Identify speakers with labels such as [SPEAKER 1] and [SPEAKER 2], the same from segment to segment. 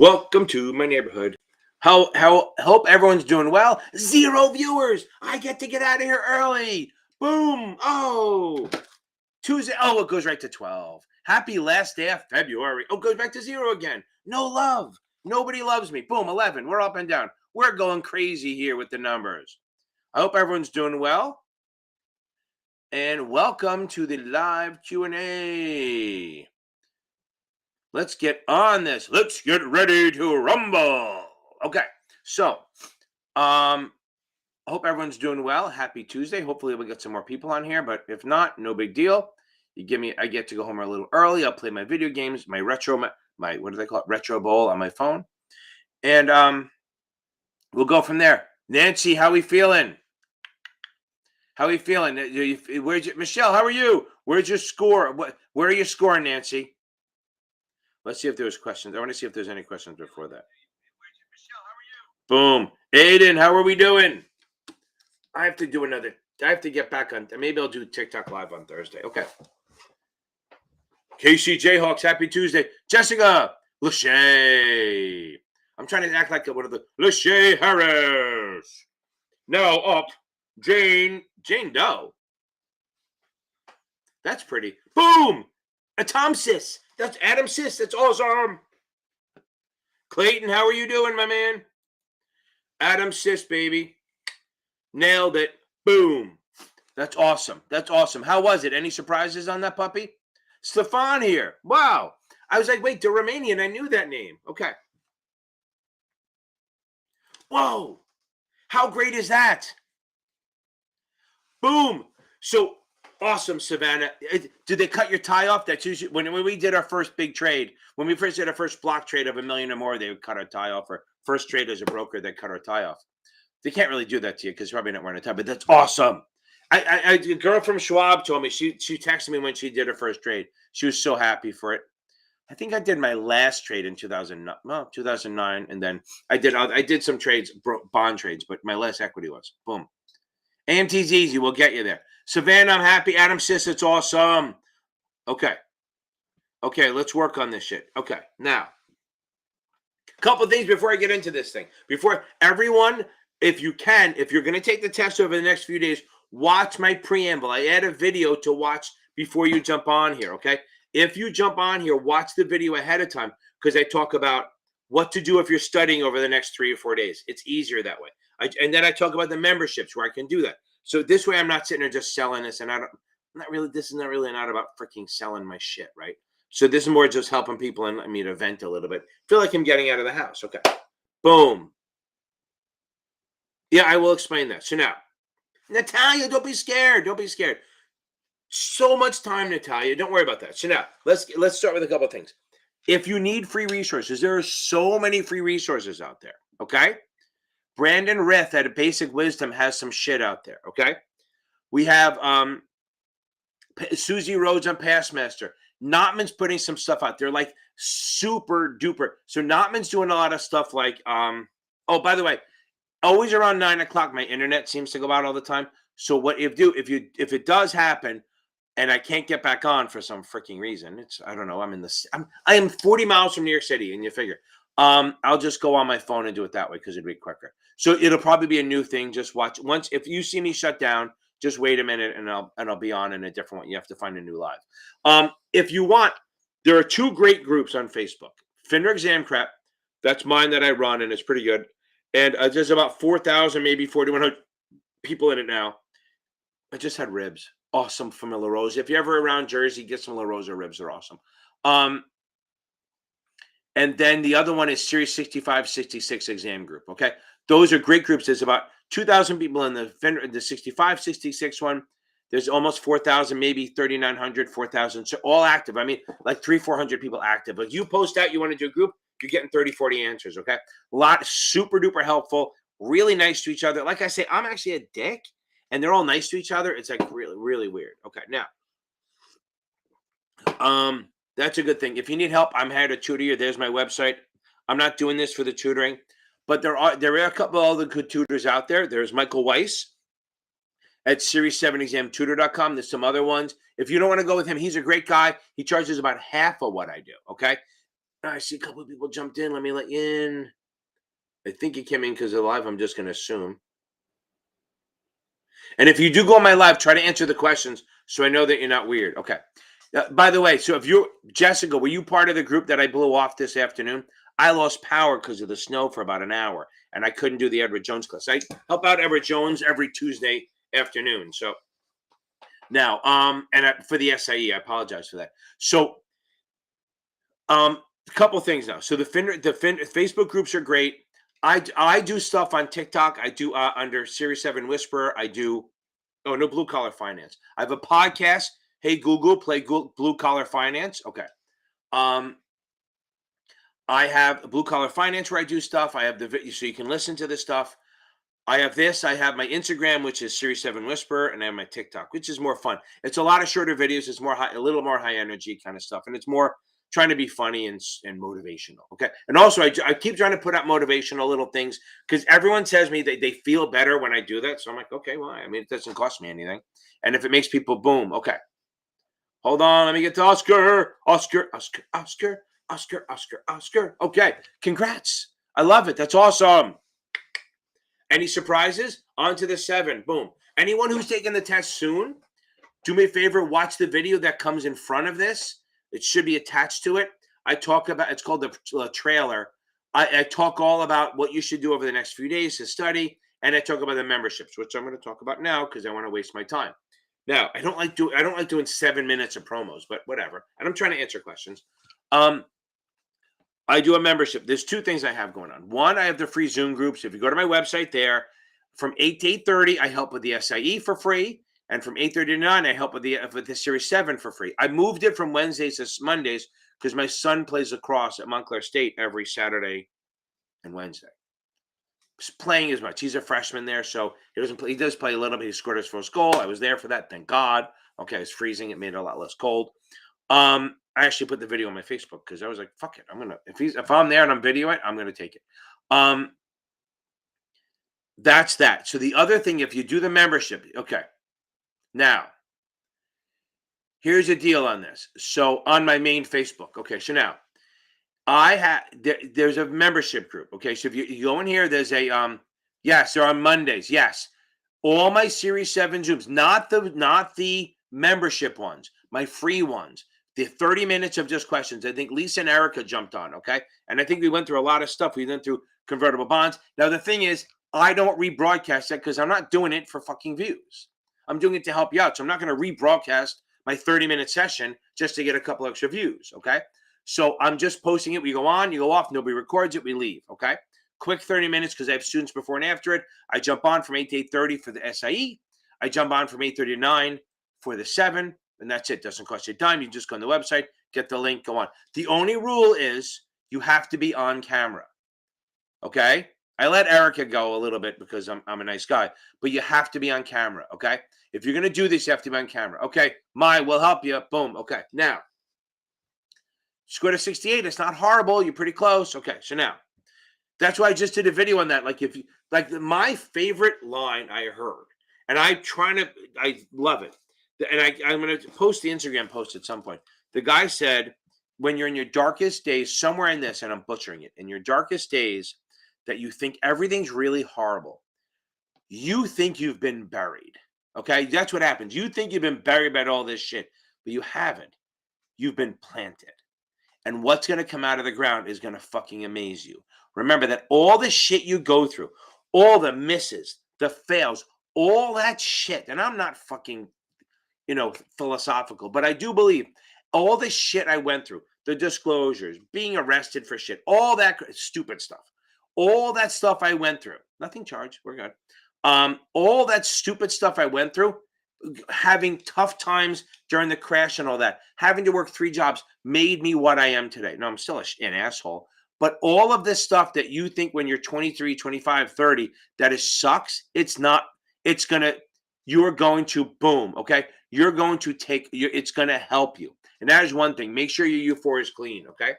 [SPEAKER 1] Welcome to my neighborhood. Hope everyone's doing well. 0 viewers. I get to get out of here early. Boom. Oh, Tuesday. Oh, it goes right to 12. Happy last day of February. Oh, it goes back to 0 again. No love. Nobody loves me. Boom. 11. We're up and down. We're going crazy here with the numbers. I hope everyone's doing well. And welcome to the live Q&A. Let's get on this. Let's get ready to rumble. Okay, so I hope everyone's doing well. Happy Tuesday. Hopefully we'll get some more people on here, but if not, no big deal. I get to go home a little early. I'll play my video games, my what do they call it? Retro Bowl on my phone. And we'll go from there. Nancy, how we feeling? How are you feeling? Michelle, how are you? Where's your score? Where are you scoring, Nancy? Let's see if there's questions. I want to see if there's any questions before that. Boom. Aiden, how are we doing? I have to get back on. Maybe I'll do TikTok live on Thursday. Okay. KC Jayhawks, happy Tuesday. Jessica, Lachey. I'm trying to act like one of the Lachey Harris. Now up, Jane Doe. That's pretty. Boom. A Tom Sis. That's Adam Sis. That's awesome. Clayton, how are you doing, my man? Adam Sis, baby. Nailed it. Boom. That's awesome. That's awesome. How was it? Any surprises on that puppy? Stefan here. Wow. I was like, wait, they're Romanian. I knew that name. Okay. Whoa. How great is that? Boom. So awesome, Savannah. Did they cut your tie off? That's usually when we did our first big trade. When we first did our first block trade of $1 million or more, they would cut our tie off. Or first trade as a broker, they cut our tie off. They can't really do that to you because you're probably not wearing a tie. But that's awesome. A girl from Schwab told me she texted me when she did her first trade. She was so happy for it. I think I did my last trade in 2009, and then I did some trades, bond trades, but my last equity was boom. AMT's easy. We'll get you there. Savannah, I'm happy. Adam Sis, it's awesome. Okay, let's work on this shit. Okay, now, a couple things before I get into this thing. Before everyone, if you're going to take the test over the next few days, watch my preamble. I add a video to watch before you jump on here, okay? If you jump on here, watch the video ahead of time because I talk about what to do if you're studying over the next 3 or 4 days. It's easier that way. And then I talk about the memberships where I can do that. So this way I'm not sitting there just selling this, and this is not really about freaking selling my shit, right? So this is more just helping people and let me to vent a little bit. Feel like I'm getting out of the house. Okay. Boom. Yeah, I will explain that. So now, Natalia, don't be scared. Don't be scared. So much time, Natalia. Don't worry about that. So now, let's start with a couple of things. If you need free resources, there are so many free resources out there, okay? Brandon Rith at Basic Wisdom has some shit out there, okay? We have Susie Rhodes on Passmaster. Notman's putting some stuff out there, like super duper. So Notman's doing a lot of stuff like, oh, by the way, always around 9 o'clock, my internet seems to go out all the time. So what if it does happen and I can't get back on for some freaking reason, I don't know. I am 40 miles from New York City, and you figure, I'll just go on my phone and do it that way because it'd be quicker. So it'll probably be a new thing. Just watch if you see me shut down, just wait a minute and I'll be on in a different one. You have to find a new live. If you want, there are 2 great groups on Facebook. FINRA Exam Prep, that's mine that I run, and it's pretty good. And there's about 4,000, maybe 4,100 people in it now. I just had ribs. Awesome from a La Rosa. If you're ever around Jersey, get some La Rosa ribs. They're awesome. And then the other one is Series 65, 66 exam group. Okay. Those are great groups. There's about 2,000 people in the 65, 66 one. There's almost 4,000, maybe 3,900, 4,000. So all active. I mean, like 400 people active. Like you post out, you want to do a group, you're getting 30, 40 answers. Okay. A lot, super duper helpful, really nice to each other. Like I say, I'm actually a dick and they're all nice to each other. It's like really, really weird. Okay. Now, that's a good thing. If you need help, I'm here to tutor you. There's my website. I'm not doing this for the tutoring, but there are a couple of other good tutors out there. There's Michael Weiss at series7examtutor.com. There's some other ones. If you don't want to go with him, he's a great guy. He charges about half of what I do. Okay. I see a couple of people jumped in. Let me let you in. I think you came in because of live. I'm just going to assume. And if you do go on my live, try to answer the questions so I know that you're not weird. Okay. By the way, so if you're Jessica, were you part of the group that I blew off this afternoon? I lost power because of the snow for about an hour, and I couldn't do the Edward Jones class. I help out Edward Jones every Tuesday afternoon. So now, for the SIE, I apologize for that. So, a couple things now. So the Facebook groups are great. I do stuff on TikTok. I do under Series 7 Whisperer. I do no Blue Collar Finance. I have a podcast. Hey Google, play Blue Collar Finance. Okay. I have Blue Collar Finance where I do stuff. I have the video so you can listen to this stuff. I have this. I have my Instagram, which is Series 7 Whisperer, and I have my TikTok, which is more fun. It's a lot of shorter videos. It's more a little more high energy kind of stuff, and it's more trying to be funny and motivational. Okay, and also I keep trying to put out motivational little things because everyone tells me they feel better when I do that. So I'm like, okay, well, I mean, it doesn't cost me anything, and if it makes people boom, okay. Hold on, let me get to Oscar. Oscar. Okay, congrats. I love it. That's awesome. Any surprises? On to the 7. Boom. Anyone who's taking the test soon, do me a favor, watch the video that comes in front of this. It should be attached to it. I talk about, it's called the trailer. I talk all about what you should do over the next few days to study, and I talk about the memberships, which I'm going to talk about now because I want to waste my time. Now, I don't like doing 7 minutes of promos, but whatever. And I'm trying to answer questions. I do a membership. There's 2 things I have going on. One, I have the free Zoom groups. If you go to my website there, from 8 to 8:30, I help with the SIE for free. And from 8:30 to 9, I help with the Series 7 for free. I moved it from Wednesdays to Mondays because my son plays lacrosse at Montclair State every Saturday and Wednesday. He's playing as much. He's a freshman there, so he doesn't play. He does play a little bit. He scored his first goal. I was there for that. Thank God. Okay, it's freezing. It made it a lot less cold. I actually put the video on my Facebook because I was like, fuck it. I'm gonna if I'm there and I'm videoing it, I'm gonna take it. That's that. So the other thing, if you do the membership, okay. Now, here's a deal on this. So on my main Facebook, okay. So now there's a membership group. Okay, so if you go in here, there's a yes, they're on Mondays. Yes, all my Series 7 Zooms, not the membership ones, my free ones. The 30 minutes of just questions. I think Lisa and Erica jumped on, okay? And I think we went through a lot of stuff. We went through convertible bonds. Now, the thing is, I don't rebroadcast that because I'm not doing it for fucking views. I'm doing it to help you out. So I'm not going to rebroadcast my 30-minute session just to get a couple extra views, okay? So I'm just posting it. We go on, you go off, nobody records it, we leave, okay? Quick 30 minutes because I have students before and after it. I jump on from 8 to 8:30 for the SIE. I jump on from 8:30 to 9 for the 7. And that's it. Doesn't cost you a dime. You just go on the website, get the link, go on. The only rule is you have to be on camera. Okay? I let Erica go a little bit because I'm a nice guy, but you have to be on camera. Okay? If you're going to do this, you have to be on camera. Okay? We'll help you. Boom. Okay. Now, score to 68. It's not horrible. You're pretty close. Okay. So now, that's why I just did a video on that. My favorite line I heard, and I love it. And I'm going to post the Instagram post at some point. The guy said, when you're in your darkest days, somewhere in this, and I'm butchering it, in your darkest days, that you think everything's really horrible, you think you've been buried. Okay? That's what happens. You think you've been buried by all this shit, but you haven't. You've been planted. And what's going to come out of the ground is going to fucking amaze you. Remember that all the shit you go through, all the misses, the fails, all that shit, and I'm not fucking philosophical, but I do believe all the shit I went through, the disclosures, being arrested for shit, all that stupid stuff, all that stuff I went through, nothing charged, we're good. All that stupid stuff I went through, having tough times during the crash and all that, having to work 3 jobs made me what I am today. No, I'm still an asshole, but all of this stuff that you think when you're 23, 25, 30, that it sucks, it's not, you're going to boom, okay? You're going to it's going to help you. And that is one thing. Make sure your U4 is clean, okay?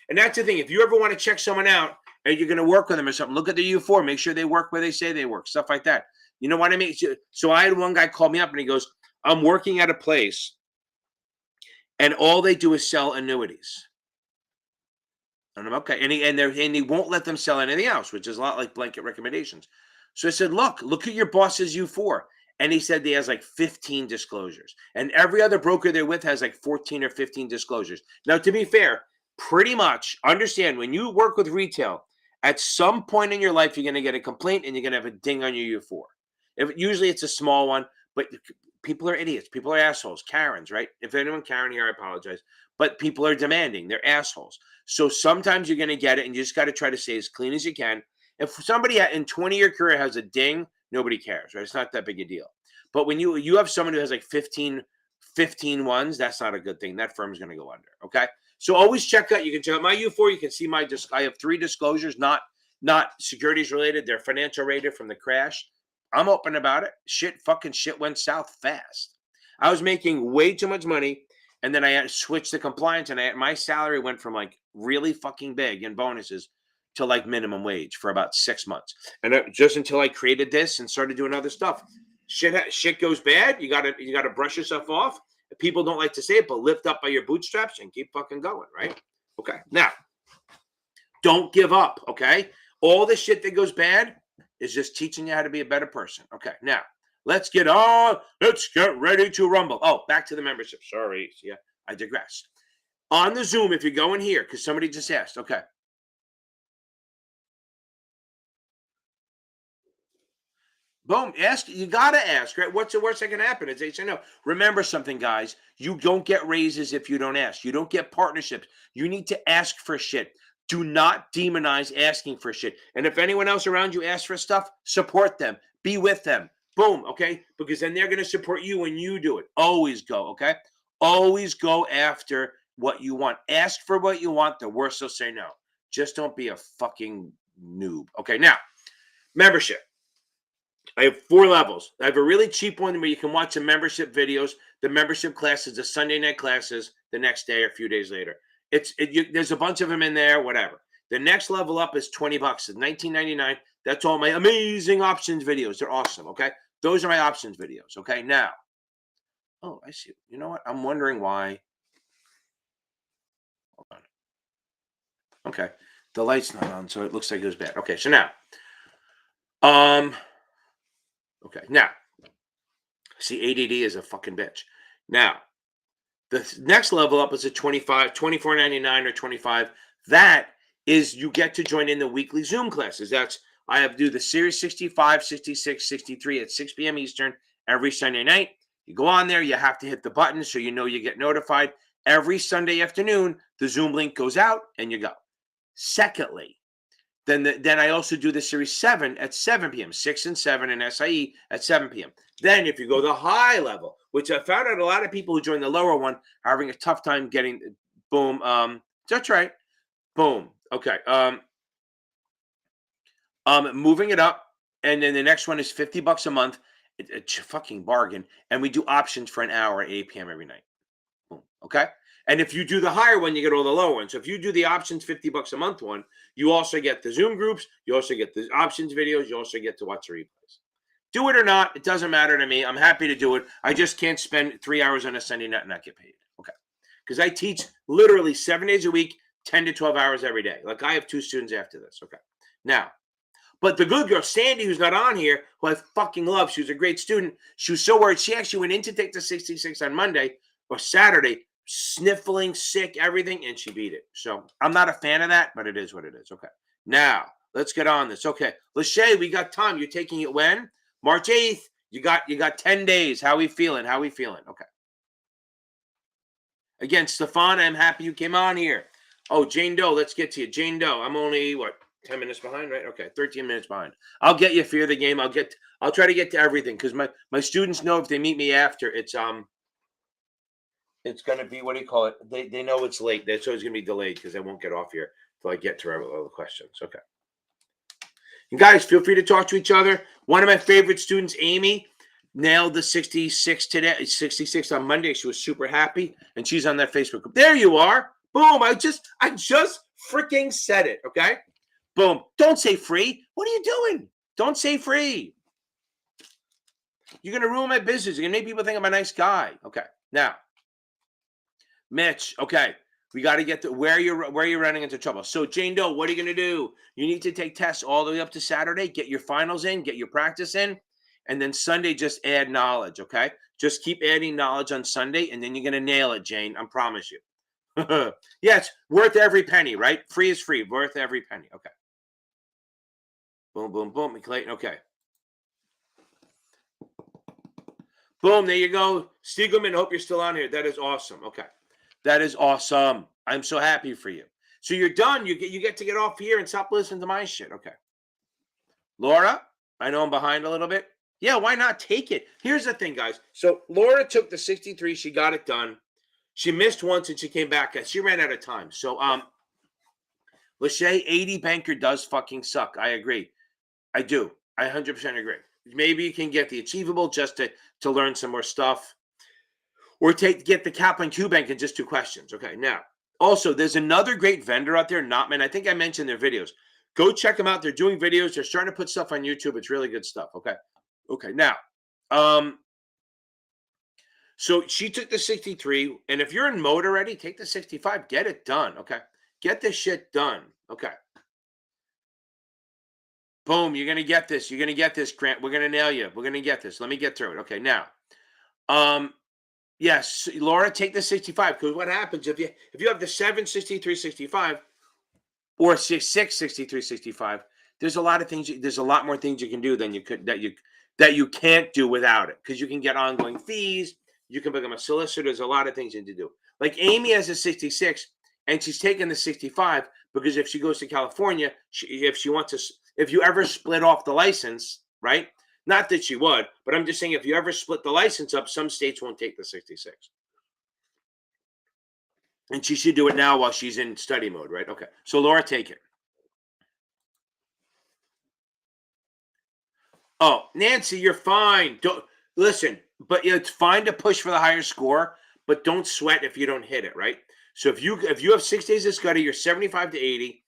[SPEAKER 1] And that's the thing. If you ever want to check someone out and you're going to work with them or something, look at the U4. Make sure they work where they say they work, stuff like that. You know what I mean? So I had one guy call me up and he goes, I'm working at a place and all they do is sell annuities. And I'm okay. And he won't let them sell anything else, which is a lot like blanket recommendations. So I said, look at your boss's U4. And he said he has like 15 disclosures. And every other broker they're with has like 14 or 15 disclosures. Now, to be fair, pretty much understand when you work with retail, at some point in your life, you're going to get a complaint and you're going to have a ding on your U4. Usually it's a small one, but people are idiots. People are assholes. Karens, right? If anyone Karen here, I apologize. But people are demanding. They're assholes. So sometimes you're going to get it, and you just got to try to stay as clean as you can. If somebody in 20-year career has a ding, nobody cares, right? It's not that big a deal. But when you have someone who has like 15 ones, that's not a good thing. That firm's going to go under, okay? So always check out. You can check out my U4. You can see I have 3 disclosures, not securities related. They're financial rated from the crash. I'm open about it. Fucking shit went south fast. I was making way too much money. And then I had to switch to compliance, and my salary went from like really fucking big in bonuses to like minimum wage for about 6 months. And just until I created this and started doing other stuff, shit goes bad. You gotta brush yourself off. People don't like to say it, but lift up by your bootstraps and keep fucking going, right? Okay. Now, don't give up. Okay. All the shit that goes bad is just teaching you how to be a better person. Okay. Now, let's get ready to rumble. Oh, back to the membership. Sorry. Yeah, I digress. On the Zoom, if you're going here, because somebody just asked, okay. Boom, ask. You got to ask, right? What's the worst that can happen? Is they say no. Remember something, guys. You don't get raises if you don't ask. You don't get partnerships. You need to ask for shit. Do not demonize asking for shit. And if anyone else around you asks for stuff, support them. Be with them. Boom, okay? Because then they're going to support you when you do it. Always go, okay? Always go after what you want. Ask for what you want. The worst they'll say no. Just don't be a fucking noob. Okay, now, membership. I have 4 levels. I have a really cheap one where you can watch the membership videos. The membership classes, the Sunday night classes, the next day or a few days later. There's a bunch of them in there, whatever. The next level up is $20. It's $19.99. That's all my amazing options videos. They're awesome, okay? Those are my options videos, okay? Now, oh, I see. You know what? I'm wondering why. Hold on. Okay. The light's not on, so it looks like it was bad. Okay, so now, okay, now, see, ADD is a fucking bitch. Now, the next level up is a $24.99 or 25. That is, you get to join in the weekly Zoom classes. I have to do the series 65, 66, 63 at 6 p.m. Eastern every Sunday night. You go on there, you have to hit the button so you know you get notified. Every Sunday afternoon, the Zoom link goes out and you go. Secondly, then I also do the series 7 at 7 p.m., 6 and 7 and SIE at 7 p.m. Then if you go the high level, which I found out a lot of people who join the lower one are having a tough time getting, boom. That's right. Boom. Okay. Moving it up. And then the next one is $50 a month. It's a fucking bargain. And we do options for an hour at 8 p.m. every night. Boom. Okay. And if you do the higher one, you get all the lower ones. So if you do the options $50 a month one, you also get the Zoom groups. You also get the options videos. You also get to watch the replays. Do it or not, it doesn't matter to me. I'm happy to do it. I just can't spend 3 hours on a Sunday night and not get paid. Okay. Because I teach literally 7 days a week, 10 to 12 hours every day. Like I have 2 students after this. Okay. Now, but the good girl, Sandy, who's not on here, who I fucking love, she was a great student. She was so worried. She actually went in to take the 66 on Monday or Saturday, sniffling, sick, everything, and she beat it. So I'm not a fan of that, but it is what it is. Okay. Now, let's get on this. Okay. Lachey, we got time. You're taking it when? March 8th. You got 10 days. How we feeling? Okay. Again, Stefan, I'm happy you came on here. Oh, Jane Doe, let's get to you. Jane Doe, I'm only, 10 minutes behind, right? Okay, 13 minutes behind. I'll get you Fear the Game. I'll try to get to everything because my students know if they meet me after, it's going to be, what do you call it? They know it's late. That's always going to be delayed because I won't get off here until I get to all the questions. Okay. And guys, feel free to talk to each other. One of my favorite students, Amy, nailed the 66 today. 66 on Monday. She was super happy, and she's on that Facebook group. There you are. Boom! I just freaking said it. Okay. Boom. Don't say free. What are you doing? Don't say free. You're gonna ruin my business. You're gonna make people think I'm a nice guy. Okay. Now, Mitch. Okay. We got to get to where you're running into trouble. So Jane Doe, what are you going to do? You need to take tests all the way up to Saturday, get your finals in, get your practice in, and then Sunday just add knowledge, okay? Just keep adding knowledge on Sunday, and then you're going to nail it, Jane. I promise you. Yeah, it's worth every penny, right? Free is free, worth every penny. Okay. Boom, boom, boom. Clayton, okay. Boom, there you go. Stiegelman, hope you're still on here. That is awesome. Okay. That is awesome. I'm so happy for you. So you're done. You get to get off here and stop listening to my shit. Okay. Laura, I know I'm behind a little bit. Yeah, why not take it? Here's the thing, guys. So Laura took the 63. She got it done. She missed once and she came back. She ran out of time. So Lachey, 80 banker does fucking suck. I agree. I do. I 100% agree. Maybe you can get the achievable just to learn some more stuff. Or get the Kaplan Q Bank in just 2 questions. Okay, now, also, there's another great vendor out there, Notman. I think I mentioned their videos. Go check them out. They're doing videos. They're starting to put stuff on YouTube. It's really good stuff, okay? Okay, now, so she took the 63, and if you're in mode already, take the 65. Get it done, okay? Get this shit done, okay? Boom, you're going to get this. You're going to get this, Grant. We're going to nail you. We're going to get this. Let me get through it. Okay, now, yes, Laura, take the 65, because what happens if you have the 7, 63, 65, or 6, 63, 65, there's a lot of things. There's a lot more things you can do than you could that you can't do without it, because you can get ongoing fees. You can become a solicitor. There's a lot of things you need to do. Like Amy has a 66, and she's taking the 65 because if she goes to California, if you ever split off the license, right? Not that she would, but I'm just saying if you ever split the license up, some states won't take the 66. And she should do it now while she's in study mode, right? Okay. So Laura, take it. Oh, Nancy, you're fine. Don't listen, but it's fine to push for the higher score, but don't sweat if you don't hit it, right? So if you have 6 days of study, you're 75 to 80.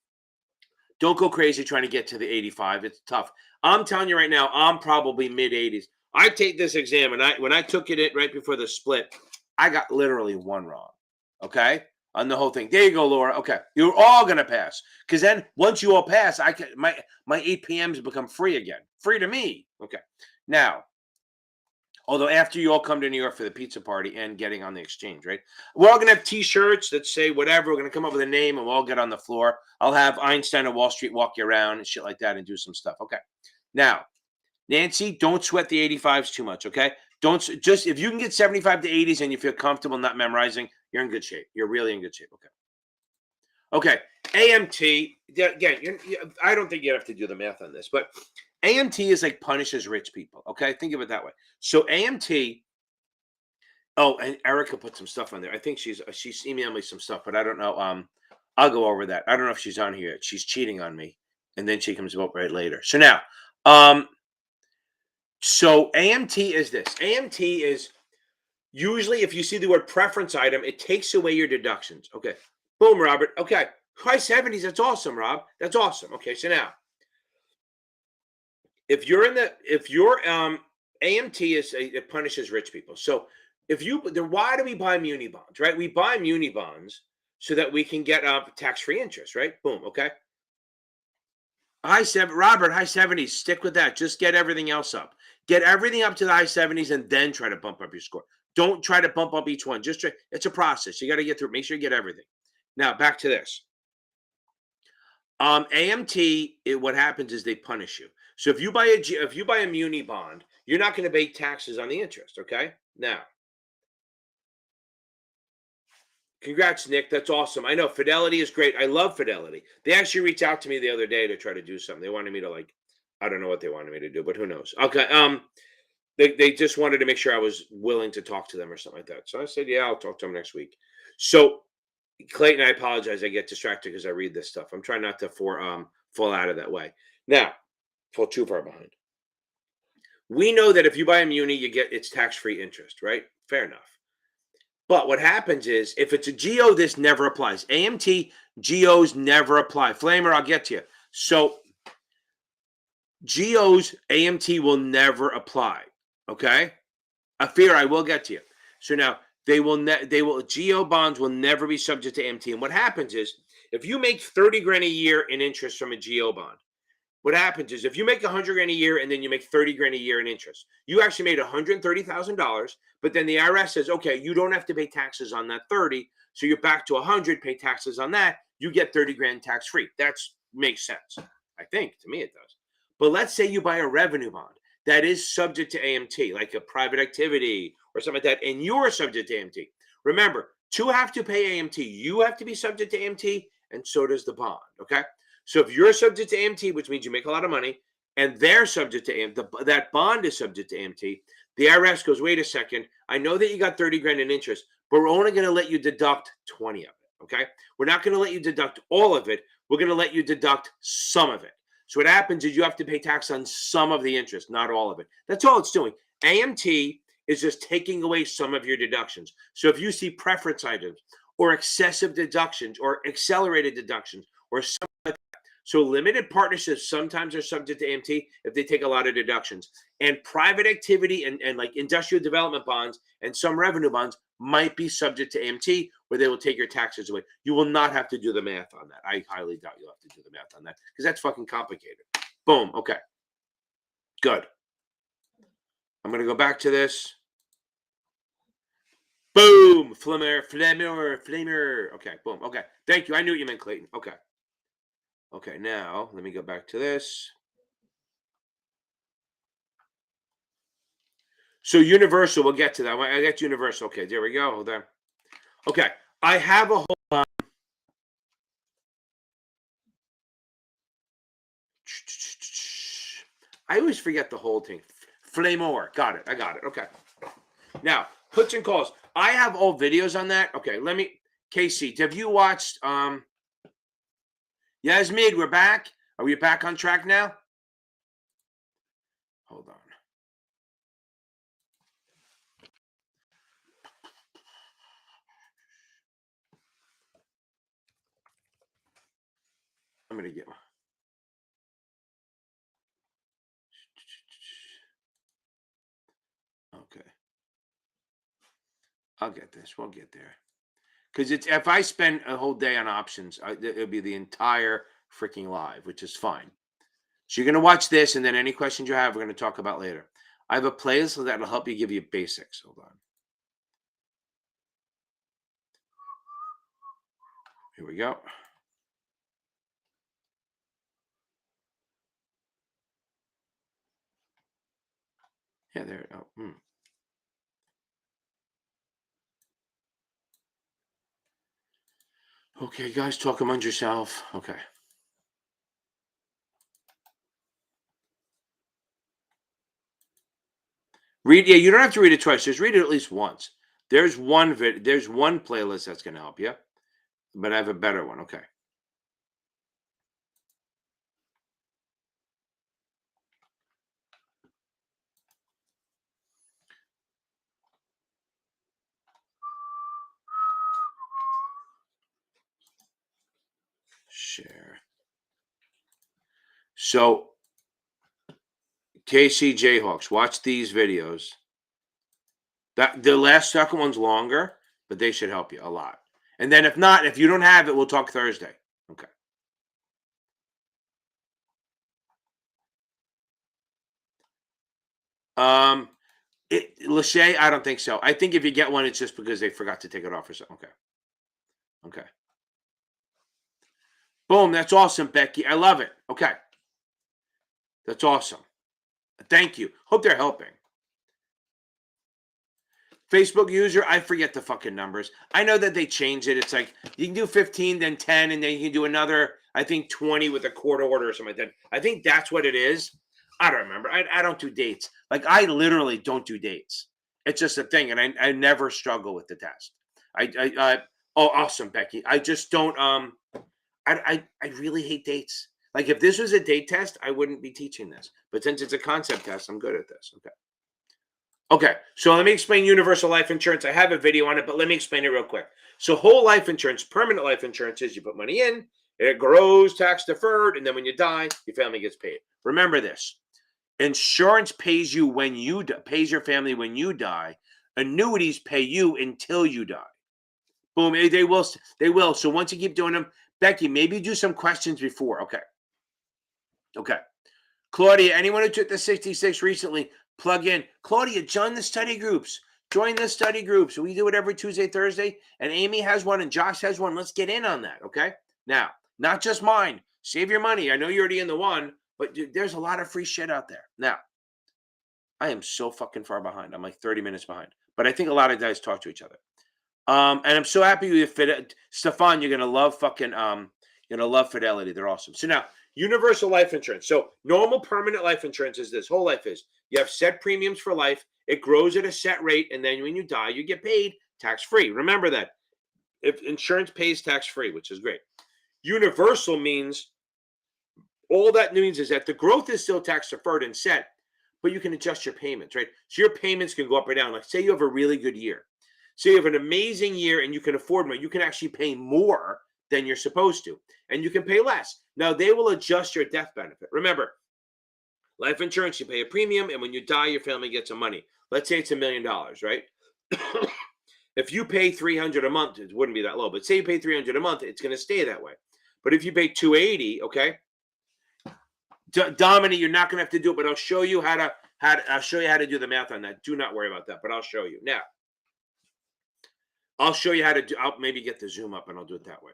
[SPEAKER 1] Don't go crazy trying to get to the 85. It's tough. I'm telling you right now, I'm probably mid 80s. I take this exam, and when I took it right before the split, I got literally 1 wrong. Okay, on the whole thing. There you go, Laura. Okay, you're all gonna pass, because then once you all pass, I can my 8 p.m.s become free again, free to me. Okay, now. Although after you all come to New York for the pizza party and getting on the exchange, right? We're all going to have T-shirts that say whatever. We're going to come up with a name and we'll all get on the floor. I'll have Einstein of Wall Street walk you around and shit like that and do some stuff. Okay. Now, Nancy, don't sweat the 85s too much, okay? Don't just if you can get 75 to 80s and you feel comfortable not memorizing, you're in good shape. You're really in good shape. Okay. Okay. AMT, again, I don't think you have to do the math on this, but AMT is like punishes rich people. Okay, think of it that way. So AMT. Oh, and Erica put some stuff on there. I think she's emailed me some stuff, but I don't know. I'll go over that. I don't know if she's on here yet. She's cheating on me, and then she comes up right later. So now, so AMT is this. AMT is usually if you see the word preference item, it takes away your deductions. Okay, boom, Robert. Okay, high 70s. That's awesome, Rob. That's awesome. Okay, so now. If your AMT it punishes rich people. So why do we buy muni bonds, right? We buy muni bonds so that we can get tax-free interest, right? Boom. Okay. Robert, high 70s. Stick with that. Just get everything else up. Get everything up to the high 70s and then try to bump up your score. Don't try to bump up each one. It's a process. You got to get through. Make sure you get everything. Now back to this. AMT, what happens is they punish you. So if you buy a muni bond, you're not going to pay taxes on the interest. Okay. Now, congrats, Nick. That's awesome. I know Fidelity is great. I love Fidelity. They actually reached out to me the other day to try to do something. They wanted me to I don't know what they wanted me to do, but who knows? Okay. They just wanted to make sure I was willing to talk to them or something like that. So I said, yeah, I'll talk to them next week. So Clayton, I apologize. I get distracted because I read this stuff. I'm trying not to fall out of that way. Now, fall too far behind. We know that if you buy a muni, it's tax-free interest, right? Fair enough. But what happens is if it's a GO, this never applies. AMT, GOs never apply. Flamer, I'll get to you. So GOs, AMT will never apply. Okay? Fear, I will get to you. So now, GO bonds will never be subject to AMT. And what happens is, if you make 30 grand a year in interest from a GO bond, what happens is if you make 100 grand a year and then you make 30 grand a year in interest, you actually made $130,000. But then the IRS says, okay, you don't have to pay taxes on that 30. So you're back to 100, pay taxes on that. You get 30 grand tax free. That makes sense. I think, to me it does. But let's say you buy a revenue bond that is subject to AMT, like a private activity or something like that, and you're subject to AMT. Remember, two have to pay AMT. You have to be subject to AMT, and so does the bond, okay? So if you're subject to AMT, which means you make a lot of money, and they're subject to AMT, that bond is subject to AMT, the IRS goes, wait a second, I know that you got 30 grand in interest, but we're only going to let you deduct 20 of it, okay? We're not going to let you deduct all of it. We're going to let you deduct some of it. So what happens is you have to pay tax on some of the interest, not all of it. That's all it's doing. AMT is just taking away some of your deductions. So if you see preference items or excessive deductions or accelerated deductions or something like that. So limited partnerships sometimes are subject to AMT if they take a lot of deductions. And private activity and like industrial development bonds and some revenue bonds might be subject to AMT where they will take your taxes away. You will not have to do the math on that. I highly doubt you'll have to do the math on that because that's fucking complicated. Boom. Okay. Good. I'm going to go back to this. Boom. Flamer. Okay. Boom. Okay. Thank you. I knew what you meant, Clayton. Okay. Okay. Now, let me go back to this. So Universal, we'll get to that. I got Universal. Okay. There we go. Hold on. Okay. I have a whole I always forget the whole thing. Flamor. Got it. I got it. Okay. Now, puts and calls. I have all videos on that. Okay, let me Casey, have you watched Yasmid, we're back. Are we back on track now? Hold on. I'm gonna get one. Okay. I'll get this. We'll get there. Because it's if I spend a whole day on options, it'll be the entire freaking live, which is fine. So you're gonna watch this, and then any questions you have, we're gonna talk about later. I have a playlist that'll help you give you basics. Hold on. Here we go. Yeah, there. Oh, Okay, guys, talk among yourself. Okay. Read. Yeah, you don't have to read it twice. Just read it at least once. There's one There's one playlist that's gonna help you, but I have a better one. Okay. Share. So, KC Jayhawks, watch these videos. That the last second one's longer, but they should help you a lot. And then if not, if you don't have it, we'll talk Thursday. Okay. Lachey, I don't think so. I think if you get one, it's just because they forgot to take it off or something. Okay. Okay. Boom. That's awesome, Becky. I love it. Okay. That's awesome. Thank you. Hope they're helping. Facebook user, I forget the fucking numbers. I know that they changed it. It's like you can do 15, then 10, and then you can do another, I think 20 with a court order or something like that. I think that's what it is. I don't remember. I don't do dates. Like I literally don't do dates. It's just a thing, and I never struggle with the test. Oh, awesome, Becky. I just don't I really hate dates. Like if this was a date test, I wouldn't be teaching this. But since it's a concept test, I'm good at this. Okay. Okay, so let me explain universal life insurance. I have a video on it, but let me explain it real quick. So whole life insurance, permanent life insurance is you put money in, it grows tax deferred, and then when you die, your family gets paid. Remember this. Insurance pays you when you pays your family when you die. Annuities pay you until you die. Boom. They will. They will. So once you keep doing them, Becky, maybe do some questions before. Okay. Okay. Claudia, anyone who took the 66 recently, plug in. Claudia, join the study groups. Join the study groups. We do it every Tuesday, Thursday, and Amy has one and Josh has one. Let's get in on that, okay? Now, not just mine. Save your money. I know you're already in the one, but dude, there's a lot of free shit out there. Now, I am so fucking far behind. I'm like 30 minutes behind. But I think a lot of guys talk to each other. And I'm so happy with Stefan, you're gonna love fucking you're gonna love Fidelity. They're awesome. So now, universal life insurance. So normal permanent life insurance is this. Whole life is you have set premiums for life, it grows at a set rate, and then when you die, you get paid tax-free. Remember that. If insurance pays tax-free, which is great. Universal means all that means is that the growth is still tax deferred and set, but you can adjust your payments, right? So your payments can go up or down. Like say you have a really good year. Say you have an amazing year and you can afford more. You can actually pay more than you're supposed to, and you can pay less. Now they will adjust your death benefit. Remember, life insurance, you pay a premium, and when you die, your family gets some money. Let's say it's $1 million, right? If you pay $300 a month, it wouldn't be that low, but say you pay $300 a month, it's going to stay that way. But if you pay $280, okay, Dominic, you're not going to have to do it, but I'll show you how to do the math on that. Do not worry about that, but I'll show you now. I'll show you how to do. I'll maybe get the Zoom up, and I'll do it that way.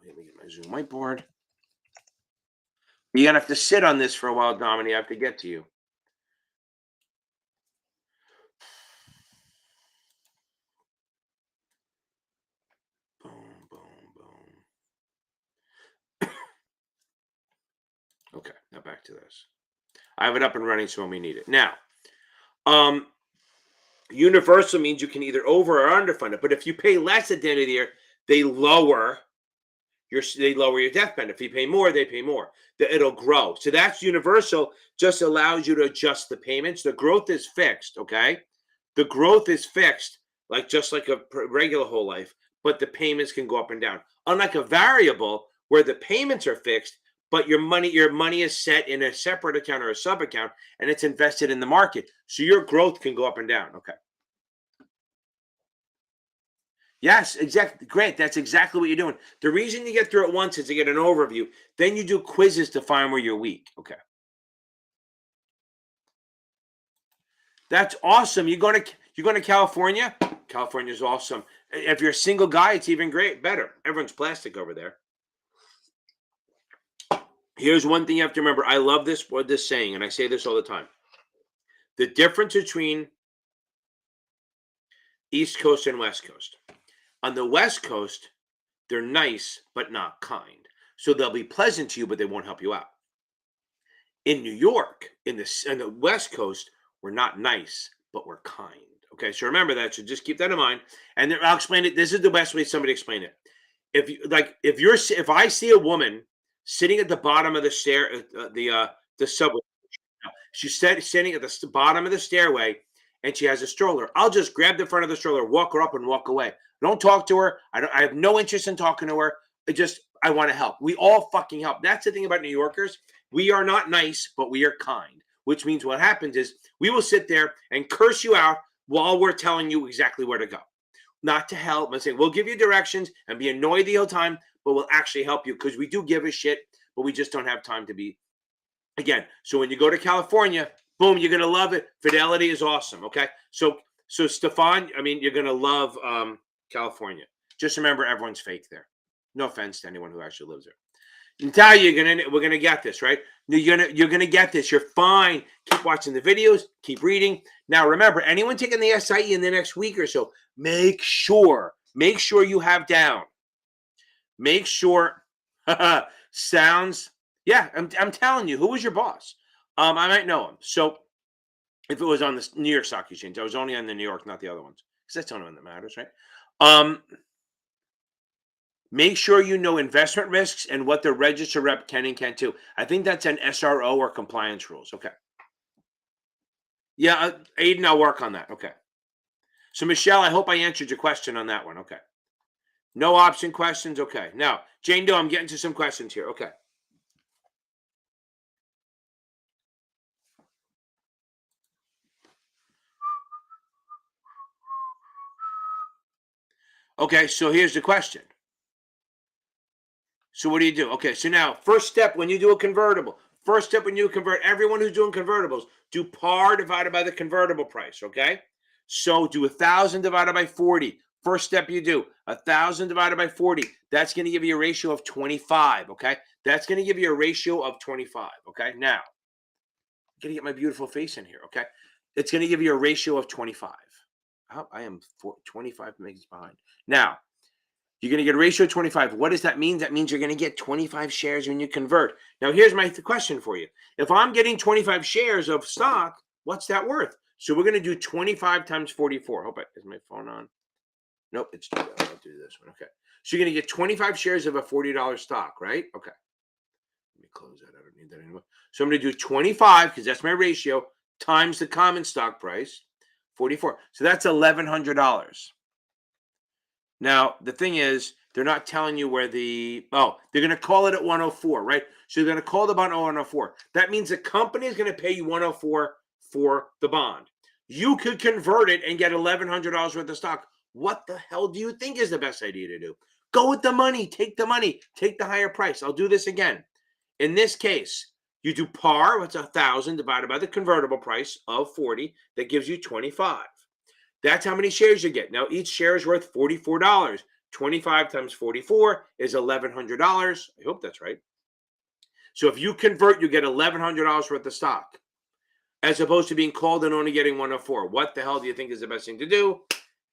[SPEAKER 1] Let me get my Zoom whiteboard. You're gonna have to sit on this for a while, Dominic. I have to get to you. Boom, boom, boom. Okay, now back to this. I have it up and running, so when we need it now. Universal means you can either over or underfund it, but if you pay less at the end of the year, they lower your death benefit. If you pay more, they pay more. It'll grow. So that's universal. Just allows you to adjust the payments. The growth is fixed. Okay, the growth is fixed, just like a regular whole life, but the payments can go up and down. Unlike a variable where the payments are fixed, but your money is set in a separate account or a sub account, and it's invested in the market. So your growth can go up and down. Okay. Yes, exactly. Great. That's exactly what you're doing. The reason you get through it once is to get an overview. Then you do quizzes to find where you're weak. Okay. That's awesome. You're going to California? California's awesome. If you're a single guy, it's even better. Everyone's plastic over there. Here's one thing you have to remember. I love this saying, and I say this all the time. The difference between East Coast and West Coast. On the West Coast, they're nice, but not kind. So they'll be pleasant to you, but they won't help you out. In New York, in the West Coast, we're not nice, but we're kind. Okay, so remember that. So just keep that in mind. And then I'll explain it. This is the best way somebody explain it. If I see a woman sitting at the bottom of the the subway, she's standing at the bottom of the stairway, and she has a stroller. I'll just grab the front of the stroller, walk her up, and walk away. Don't talk to her. I have no interest in talking to her. I want to help. We all fucking help. That's the thing about New Yorkers. We are not nice, but we are kind, which means what happens is we will sit there and curse you out while we're telling you exactly where to go. Not to help. I'm saying we'll give you directions and be annoyed the whole time, but we'll actually help you because we do give a shit, but we just don't have time to be. Again, so when you go to California, boom, you're going to love it. Fidelity is awesome, okay? So Stefan, you're going to love California. Just remember, everyone's fake there. No offense to anyone who actually lives there. Natalia, we're gonna get this, right? You're gonna get this. You're fine. Keep watching the videos. Keep reading. Now, remember, anyone taking the SIE in the next week or so, make sure you have down. Make sure. Sounds. Yeah, I'm telling you. Who was your boss? I might know him. So, if it was on the New York Stock Exchange, I was only on the New York, not the other ones, because that's the only one that matters, right? Make sure you know investment risks and what the registered rep can and can't do. I think that's an SRO or compliance rules. Okay. Yeah, Aiden, I'll work on that. Okay. So, Michelle, I hope I answered your question on that one. Okay. No option questions. Okay. Now, Jane Doe, I'm getting to some questions here. Okay. Okay, so here's the question. So what do you do? Okay, so now first step when you do a convertible, first step when you convert, everyone who's doing convertibles, do par divided by the convertible price, okay? So do 1,000 divided by 40. First step you do, 1,000 divided by 40. That's going to give you a ratio of 25, okay? That's going to give you a ratio of 25, okay? Now, I'm going to get my beautiful face in here, okay? It's going to give you a ratio of 25. Oh, I am 25 minutes behind. Now, you're going to get a ratio of 25. What does that mean? That means you're going to get 25 shares when you convert. Now, here's my question for you. If I'm getting 25 shares of stock, what's that worth? So we're going to do 25 times 44. Hope is my phone on? Nope, it's I'll do this one. Okay. So you're going to get 25 shares of a $40 stock, right? Okay. Let me close that. I don't need that anymore. So I'm going to do 25 because that's my ratio times the common stock price, 44. So that's $1,100. Now, the thing is, they're not telling you where they're going to call it at 104, right? So they're going to call the bond 104. That means the company is going to pay you 104 for the bond. You could convert it and get $1,100 worth of stock. What the hell do you think is the best idea to do? Go with the money, take the higher price. I'll do this again. In this case, you do par, what's 1,000 divided by the convertible price of 40. That gives you 25. That's how many shares you get. Now, each share is worth $44. 25 times 44 is $1,100. I hope that's right. So if you convert, you get $1,100 worth of stock, as opposed to being called and only getting 104. What the hell do you think is the best thing to do?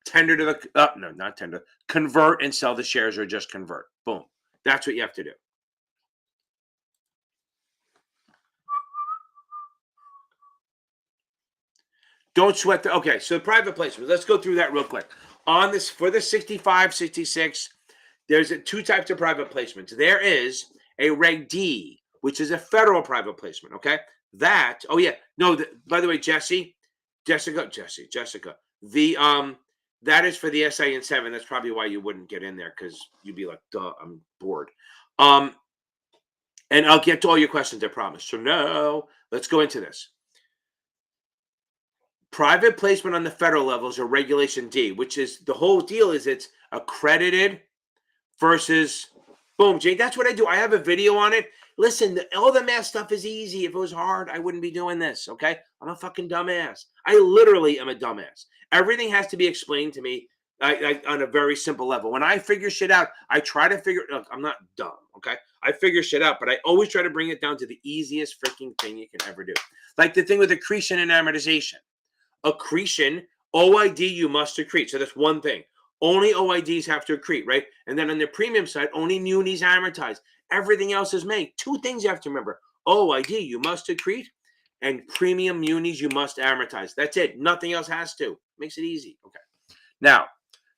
[SPEAKER 1] Tender to the, no, not tender. Convert and sell the shares, or just convert. Boom. That's what you have to do. Don't sweat the, okay, so private placement. Let's go through that real quick. On this, for the 65, 66, there's two types of private placements. There is a Reg D, which is a federal private placement, okay? That, oh yeah, no, by the way, Jessica, that is for the SIN 7. That's probably why you wouldn't get in there, because you'd be like, duh, I'm bored. And I'll get to all your questions, I promise. So no, let's go into this. Private placement on the federal level is a Regulation D, which is the whole deal is it's accredited versus boom, Jay. That's what I do. I have a video on it. Listen, all the math stuff is easy. If it was hard, I wouldn't be doing this. Okay. I'm a fucking dumbass. I literally am a dumbass. Everything has to be explained to me on a very simple level. When I figure shit out, I try to figure. Look, I'm not dumb. Okay. I figure shit out, but I always try to bring it down to the easiest freaking thing you can ever do. Like the thing with accretion and amortization. Accretion, OID, you must accrete. So that's one thing. Only OIDs have to accrete, right? And then on the premium side, only munis amortize. Everything else is made. Two things you have to remember. OID, you must accrete, and premium munis, you must amortize. That's it. Nothing else has to. Makes it easy. Okay. Now,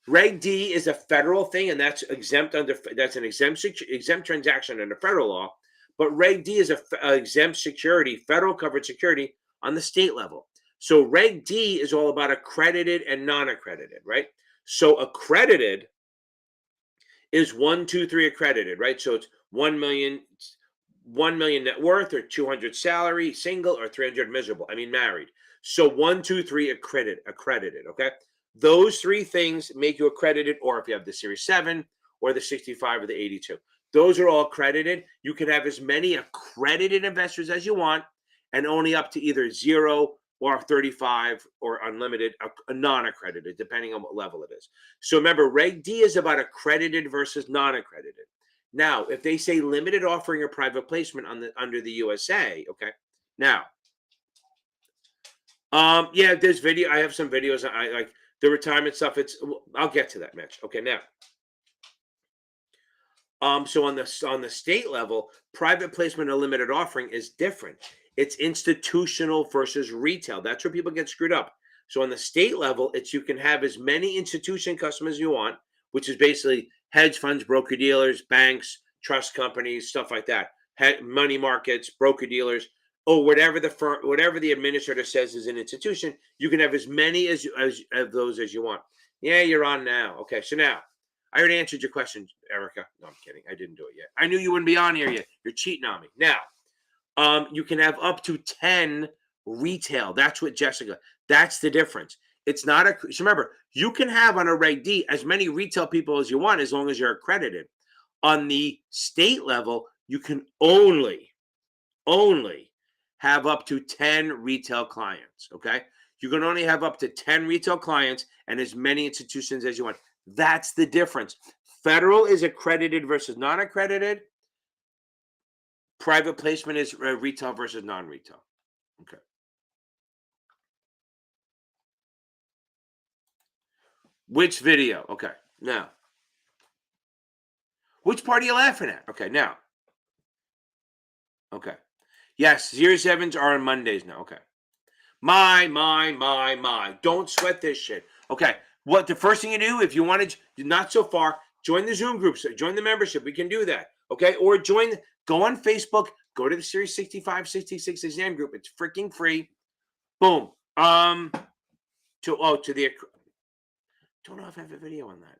[SPEAKER 1] Reg D is a federal thing, and that's exempt under. That's an exempt transaction under federal law. But Reg D is a exempt security, federal covered security on the state level. So Reg D is all about accredited and non-accredited, right? So accredited is 1, 2, 3 accredited, right? So it's 1 million net worth, or 200 salary, single, or 300 miserable. I mean married. So 1, 2, 3 accredited, okay? Those three things make you accredited, or if you have the Series 7 or the 65 or the 82. Those are all accredited. You can have as many accredited investors as you want, and only up to either 0 or 35 or unlimited, a non-accredited, depending on what level it is. So remember, Reg D is about accredited versus non-accredited. Now, if they say limited offering or private placement under the USA, okay. Now, yeah, there's video. I have some videos. I like the retirement stuff. I'll get to that, Mitch. Okay, now. So on the state level, private placement or limited offering is different. It's institutional versus retail. That's where people get screwed up. So on the state level, it's you can have as many institution customers as you want, which is basically hedge funds, broker dealers, banks, trust companies, stuff like that. Money markets, broker dealers, or whatever the administrator says is an institution. You can have as many as of those as you want. Yeah, you're on now. Okay, so now I already answered your question, Erica. No, I'm kidding. I didn't do it yet. I knew you wouldn't be on here yet. You're cheating on me. Now, you can have up to 10 retail. That's what Jessica, that's the difference. It's not a. So remember, you can have on a Reg D as many retail people as you want as long as you're accredited. On the state level, you can only have up to 10 retail clients. Okay, you can only have up to 10 retail clients and as many institutions as you want. That's the difference. Federal is accredited versus non-accredited. Private placement is retail versus non-retail. Okay. Which video? Okay. Now, which part are you laughing at? Okay. Now. Okay. Yes, Series 7s are on Mondays now. Okay. My. Don't sweat this shit. Okay. What the first thing you do, if you want to, not so far, join the Zoom groups, join the membership. We can do that. Okay. Or go on Facebook, go to the Series 65, 66 exam group. It's freaking free. Boom. To the, don't know if I have a video on that.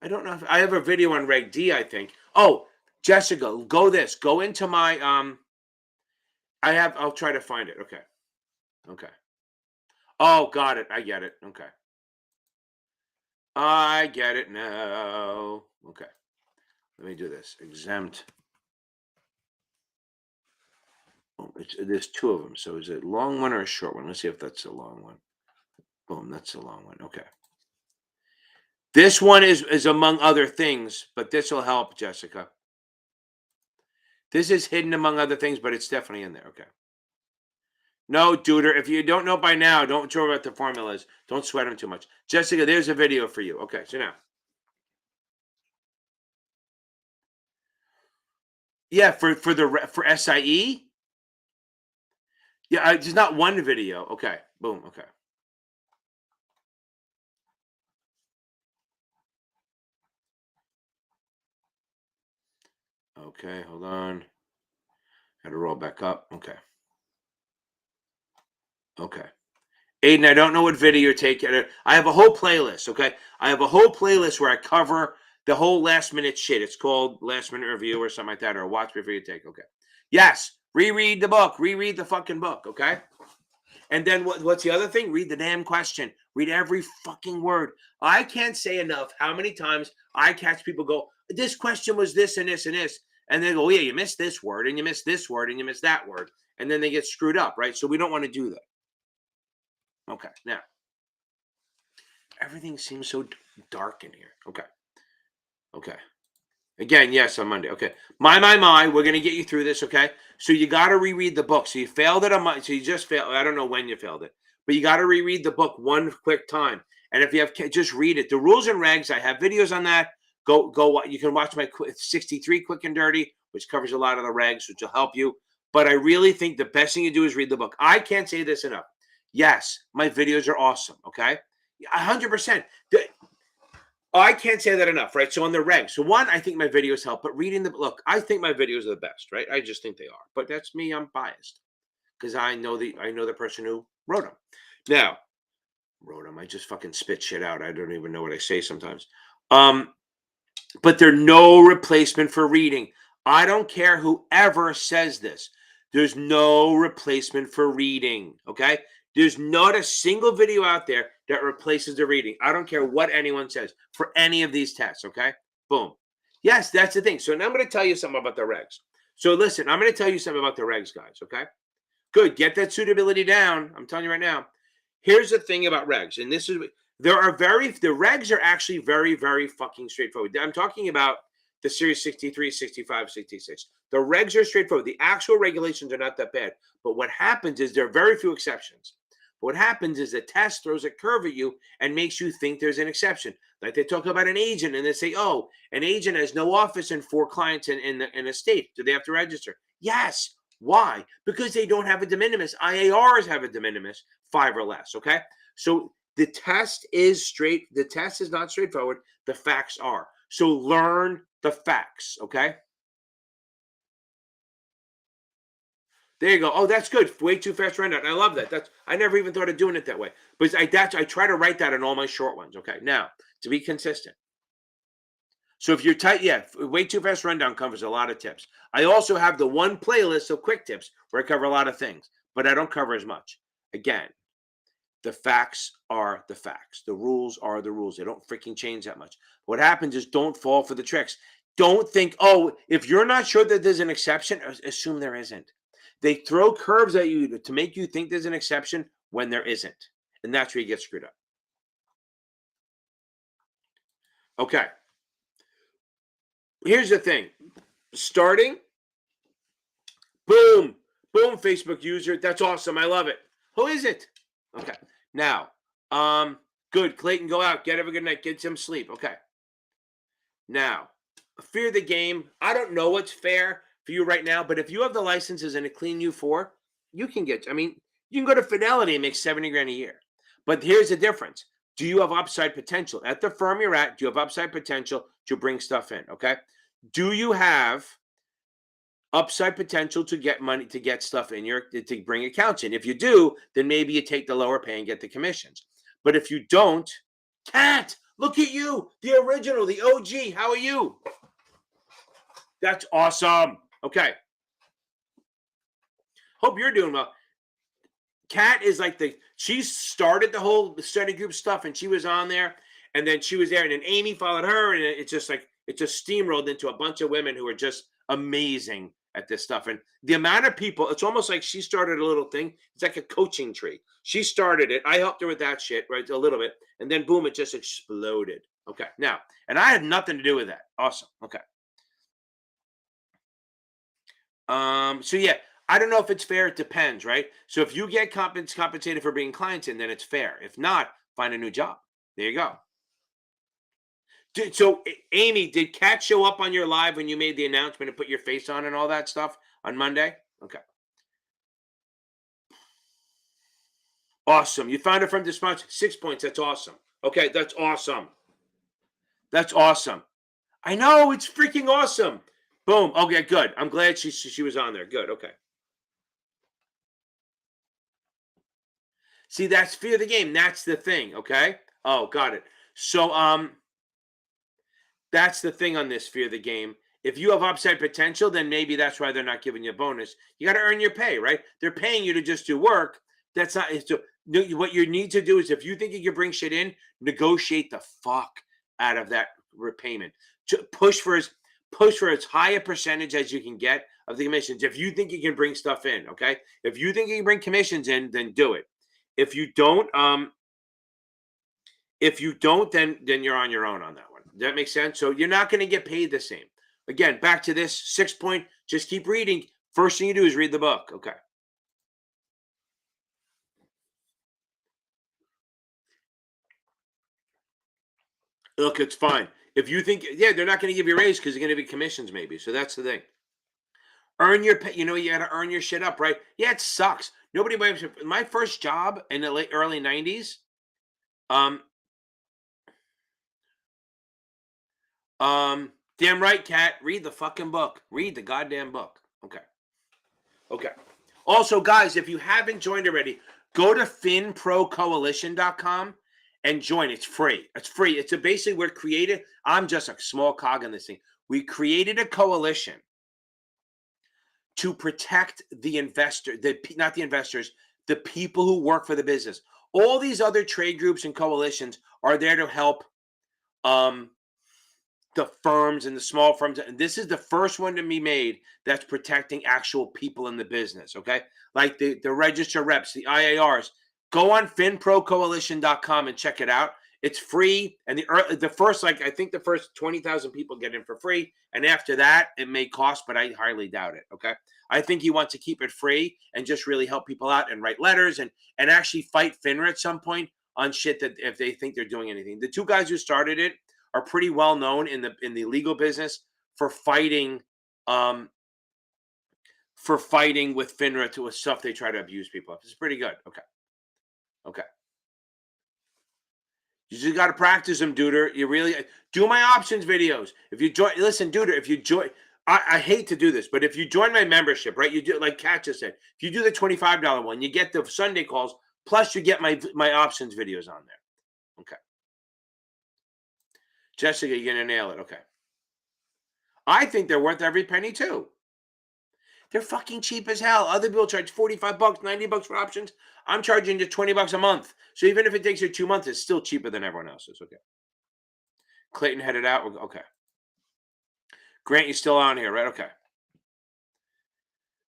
[SPEAKER 1] I don't know if I have a video on Reg D, I think. Oh, Jessica, go into my, I'll try to find it. Okay. Okay. Oh, got it. I get it. Okay. I get it now. Okay. Let me do this. Exempt. Oh, there's two of them. So is it a long one or a short one? Let's see if that's a long one. Boom, that's a long one. Okay. This one is among other things, but this will help, Jessica. This is hidden among other things, but it's definitely in there. Okay. No, tutor. If you don't know by now, don't worry about the formulas. Don't sweat them too much. Jessica, there's a video for you. Okay, so now. Yeah, for SIE. Yeah, there's not one video. Okay, boom. Okay. Okay, hold on. Got to roll back up. Okay. Okay. Aiden, I don't know what video you're taking. I have a whole playlist. Okay, I have a whole playlist where I cover the whole last minute shit. It's called Last Minute Review or something like that, or Watch Before You Take. Okay. Yes, reread the book. Reread the fucking book. Okay. And then what's the other thing? Read the damn question. Read every fucking word. I can't say enough how many times I catch people go, this question was this and this and this. And they go, yeah, you missed this word and you missed this word and you missed that word. And then they get screwed up, right? So we don't want to do that. Okay, now. Everything seems so dark in here. Okay. Okay. Again, yes, on Monday. Okay. My. We're going to get you through this, okay? So you got to reread the book. So you failed it on Monday. So you just failed. I don't know when you failed it. But you got to reread the book one quick time. And if you have, just read it. The rules and regs, I have videos on that. Go. You can watch my 63 Quick and Dirty, which covers a lot of the regs, which will help you. But I really think the best thing you do is read the book. I can't say this enough. Yes, my videos are awesome, okay? 100%. I can't say that enough, right? So on the regs, so one, I think my videos help, but reading the look, I think my videos are the best, right? I just think they are, but that's me. I'm biased because I know the person who wrote them. Now, wrote them. I just fucking spit shit out. I don't even know what I say sometimes. But they're no replacement for reading. I don't care whoever says this. There's no replacement for reading. Okay. There's not a single video out there that replaces the reading. I don't care what anyone says for any of these tests. Okay. Boom. Yes, that's the thing. So now I'm going to tell you something about the regs. So listen, I'm going to tell you something about the regs, guys. Okay. Good. Get that suitability down. I'm telling you right now. Here's the thing about regs. And this is, the regs are actually very, very fucking straightforward. I'm talking about the Series 63, 65, 66. The regs are straightforward. The actual regulations are not that bad. But what happens is there are very few exceptions. What happens is the test throws a curve at you and makes you think there's an exception. Like they talk about an agent and they say, oh, an agent has no office and 4 clients in a state. Do they have to register? Yes. Why? Because they don't have a de minimis. IARs have a de minimis, 5 or less. Okay. So the test is not straightforward. The facts are. So learn the facts. Okay. There you go. Oh, that's good. Way too fast rundown. I love that. I never even thought of doing it that way. But I try to write that in all my short ones. Okay. Now, to be consistent. So if you're tight, way too fast rundown covers a lot of tips. I also have the one playlist of quick tips where I cover a lot of things, but I don't cover as much. Again, The facts are the facts. The rules are the rules. They don't freaking change that much. What happens is don't fall for the tricks. Don't think, oh, if you're not sure that there's an exception, assume there isn't. They throw curves at you to make you think there's an exception when there isn't. And that's where you get screwed up. Okay. Here's the thing. Starting, boom, boom, Facebook user. That's awesome. I love it. Who is it? Okay. Now, good. Clayton, go out. Have a good night. Get some sleep. Okay. Now, fear the game. I don't know what's fair for you right now, but if you have the licenses and a clean U4, you can get, you can go to Fidelity and make 70 grand a year. But here's the difference. Do you have upside potential? At the firm you're at, do you have upside potential to bring stuff in? Okay. Do you have upside potential to get money, to get stuff in to bring accounts in? If you do, then maybe you take the lower pay and get the commissions. But if you don't, Kat, look at you, the original, the OG. How are you? That's awesome. Okay. Hope you're doing well. Kat is like she started the whole study group stuff, and she was on there, and then she was there, and then Amy followed her, and it just steamrolled into a bunch of women who are just amazing at this stuff. And the amount of people, it's almost like she started a little thing. It's like a coaching tree. She started it. I helped her with that shit, right? A little bit. And then boom, it just exploded. Okay. Now, and I had nothing to do with that. Awesome. Okay. So yeah, I don't know if it's fair. It depends, right? So if you get compensated for bringing clients in, then it's fair. If not, find a new job. There you go. So, Amy, did Kat show up on your live when you made the announcement and put your face on and all that stuff on Monday? Okay. Awesome. You found her from the sponsor. 6 points. That's awesome. Okay, that's awesome. That's awesome. I know, it's freaking awesome. Boom. Okay, good. I'm glad she was on there. Good. Okay. See, that's fear of the game. That's the thing. Okay. Oh, got it. So, that's the thing on this fear of the game. If you have upside potential, then maybe that's why they're not giving you a bonus. You got to earn your pay, right? They're paying you to just do work. That's not what you need to do is, if you think you can bring shit in, negotiate the fuck out of that repayment. To push for as high a percentage as you can get of the commissions. If you think you can bring stuff in, okay? If you think you can bring commissions in, then do it. If you don't, then you're on your own on that one. Does that make sense? So you're not going to get paid the same. Again, back to this 6 point, just keep reading. First thing you do is read the book. Okay. Look, it's fine. If you think, yeah, they're not going to give you a raise because they're going to be commissions maybe. So that's the thing. Earn your pay. You got to earn your shit up, right? Yeah, it sucks. Nobody buys my first job in the early 90s. Damn right, Kat. Read the fucking book. Read the goddamn book. Okay. Okay. Also, guys, if you haven't joined already, go to finprocoalition.com and join. It's free. It's free. It's basically we're created. I'm just a small cog in this thing. We created a coalition to protect the investor, not the investors, the people who work for the business. All these other trade groups and coalitions are there to help the firms and the small firms. And this is the first one to be made that's protecting actual people in the business. Okay. Like the register reps, the IARs. Go on finprocoalition.com and check it out. It's free. And the first, I think the first 20,000 people get in for free. And after that, it may cost, but I highly doubt it. Okay. I think he wants to keep it free and just really help people out and write letters and actually fight FINRA at some point on shit that if they think they're doing anything. The two guys who started it are pretty well known in the legal business for fighting with FINRA to stuff they try to abuse people of. It's pretty good. Okay. Okay. You just got to practice them, Duder. You really do my options videos. If you join, listen, Duder, if you join, I hate to do this, but if you join my membership, right, you do, like Kat just said, if you do the $25 one, you get the Sunday calls, plus you get my options videos on there. Okay. Jessica, you're going to nail it. Okay. I think they're worth every penny too. They're fucking cheap as hell. Other people charge $45, $90 for options. I'm charging you $20 a month. So even if it takes you 2 months, it's still cheaper than everyone else's. Okay. Clayton headed out. Okay. Grant, you still on here, right? Okay.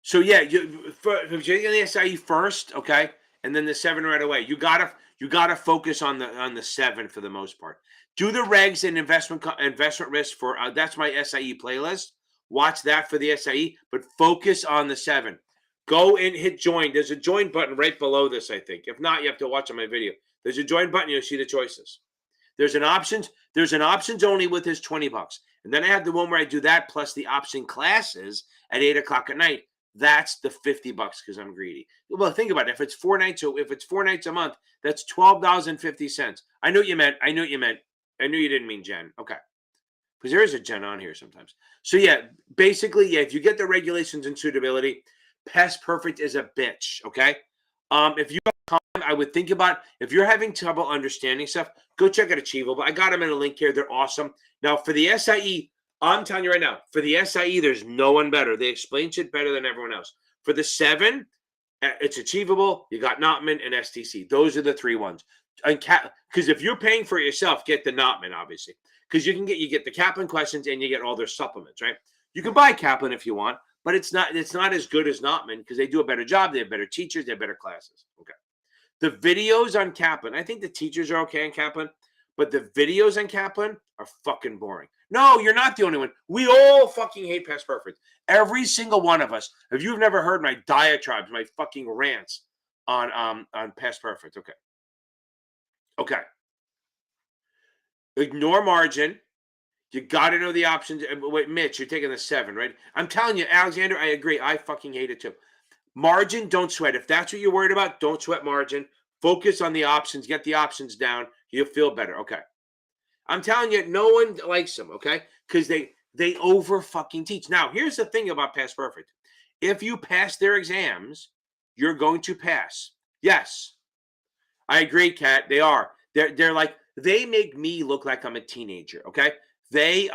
[SPEAKER 1] So yeah, you're going the SIE first, okay, and then the 7 right away. You gotta focus on the 7 for the most part. Do the regs and investment risk for that's my SIE playlist. Watch that for the SIE, but focus on the 7. Go and hit join. There's a join button right below this, I think. If not, you have to watch on my video. There's a join button. You'll see the choices. There's an options. There's an options only with his $20, and then I have the one where I do that plus the option classes at 8 o'clock at night. That's the $50 because I'm greedy. Well, think about it. If it's 4 nights, so if it's 4 nights a month, that's $12.50. I knew what you meant. I knew what you meant. I knew you didn't mean Jen. Okay. Because there is a Jen on here sometimes. So yeah, basically, yeah, if you get the regulations and suitability, Past Perfect is a bitch. Okay. If you have time, I would think about if you're having trouble understanding stuff, go check out Achievable. I got them in a link here. They're awesome. Now for the SIE, I'm telling you right now, for the SIE, there's no one better. They explain shit better than everyone else. For the 7, it's Achievable. You got Notman and STC. Those are the 3 ones. Because if you're paying for it yourself, get the Notman, obviously. Because you get the Kaplan questions and you get all their supplements, right? You can buy Kaplan if you want, but it's not as good as Notman because they do a better job. They have better teachers. They have better classes. Okay. The videos on Kaplan, I think the teachers are okay on Kaplan, but the videos on Kaplan are fucking boring. No, you're not the only one. We all fucking hate Past Perfect. Every single one of us. If you've never heard my diatribes, my fucking rants on Past Perfect, okay. Okay. Ignore margin. You got to know the options. Wait, Mitch, you're taking the 7, right? I'm telling you, Alexander, I agree. I fucking hate it too. Margin, don't sweat. If that's what you're worried about, don't sweat margin. Focus on the options. Get the options down. You'll feel better. Okay. I'm telling you, no one likes them, okay? Because they over fucking teach. Now, here's the thing about Past Perfect. If you pass their exams, you're going to pass. Yes. I agree, Kat. They are. They're like, they make me look like I'm a teenager, okay? They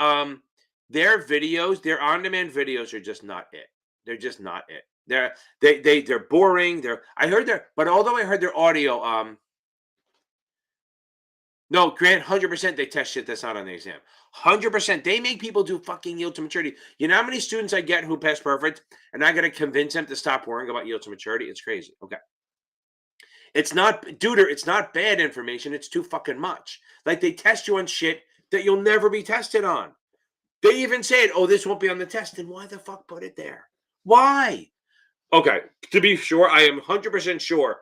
[SPEAKER 1] their videos, their on-demand videos are just not it. They're just not it. They're boring. But although I heard their audio, no, Grant, 100% they test shit that's not on the exam. 100%. They make people do fucking yield to maturity. You know how many students I get who pass perfect, and I got to convince them to stop worrying about yield to maturity? It's crazy. Okay. It's not, Duder, it's not bad information. It's too fucking much. Like they test you on shit that you'll never be tested on. They even said, oh, this won't be on the test. Then why the fuck put it there? Why? Okay. To be sure, I am 100% sure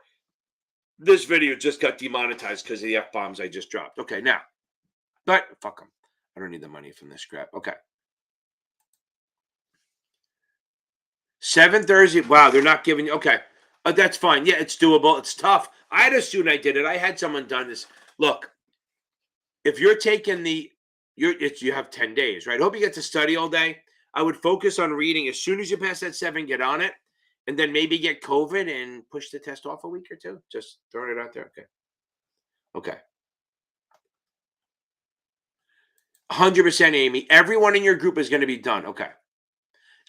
[SPEAKER 1] this video just got demonetized because of the F-bombs I just dropped. Okay, now, but fuck them. I don't need the money from this crap. Okay. 7 Thursday. Wow, they're not giving you. Okay. That's fine. Yeah, it's doable. It's tough. I had a student, I did it. I had someone done this. Look, if you're taking you have 10 days, right? I hope you get to study all day. I would focus on reading. As soon as you pass that 7, get on it. And then maybe get COVID and push the test off a week or 2. Just throwing it out there. Okay. Okay. 100% Amy. Everyone in your group is going to be done. Okay.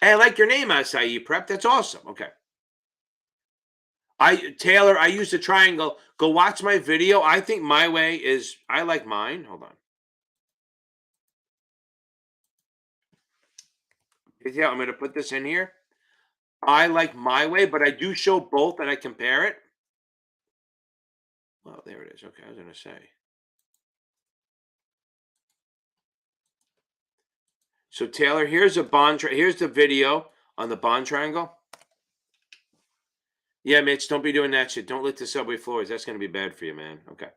[SPEAKER 1] Hey, I like your name, Acai Prep. That's awesome. Okay. Taylor, I use the triangle. Go watch my video. I think my way is, I like mine. Hold on. Yeah, I'm going to put this in here. I like my way, but I do show both and I compare it. Well, there it is. Okay, I was going to say. So Taylor, here's here's the video on the bond triangle. Yeah, Mitch, don't be doing that shit. Don't lick the subway floors. That's going to be bad for you, man. Okay.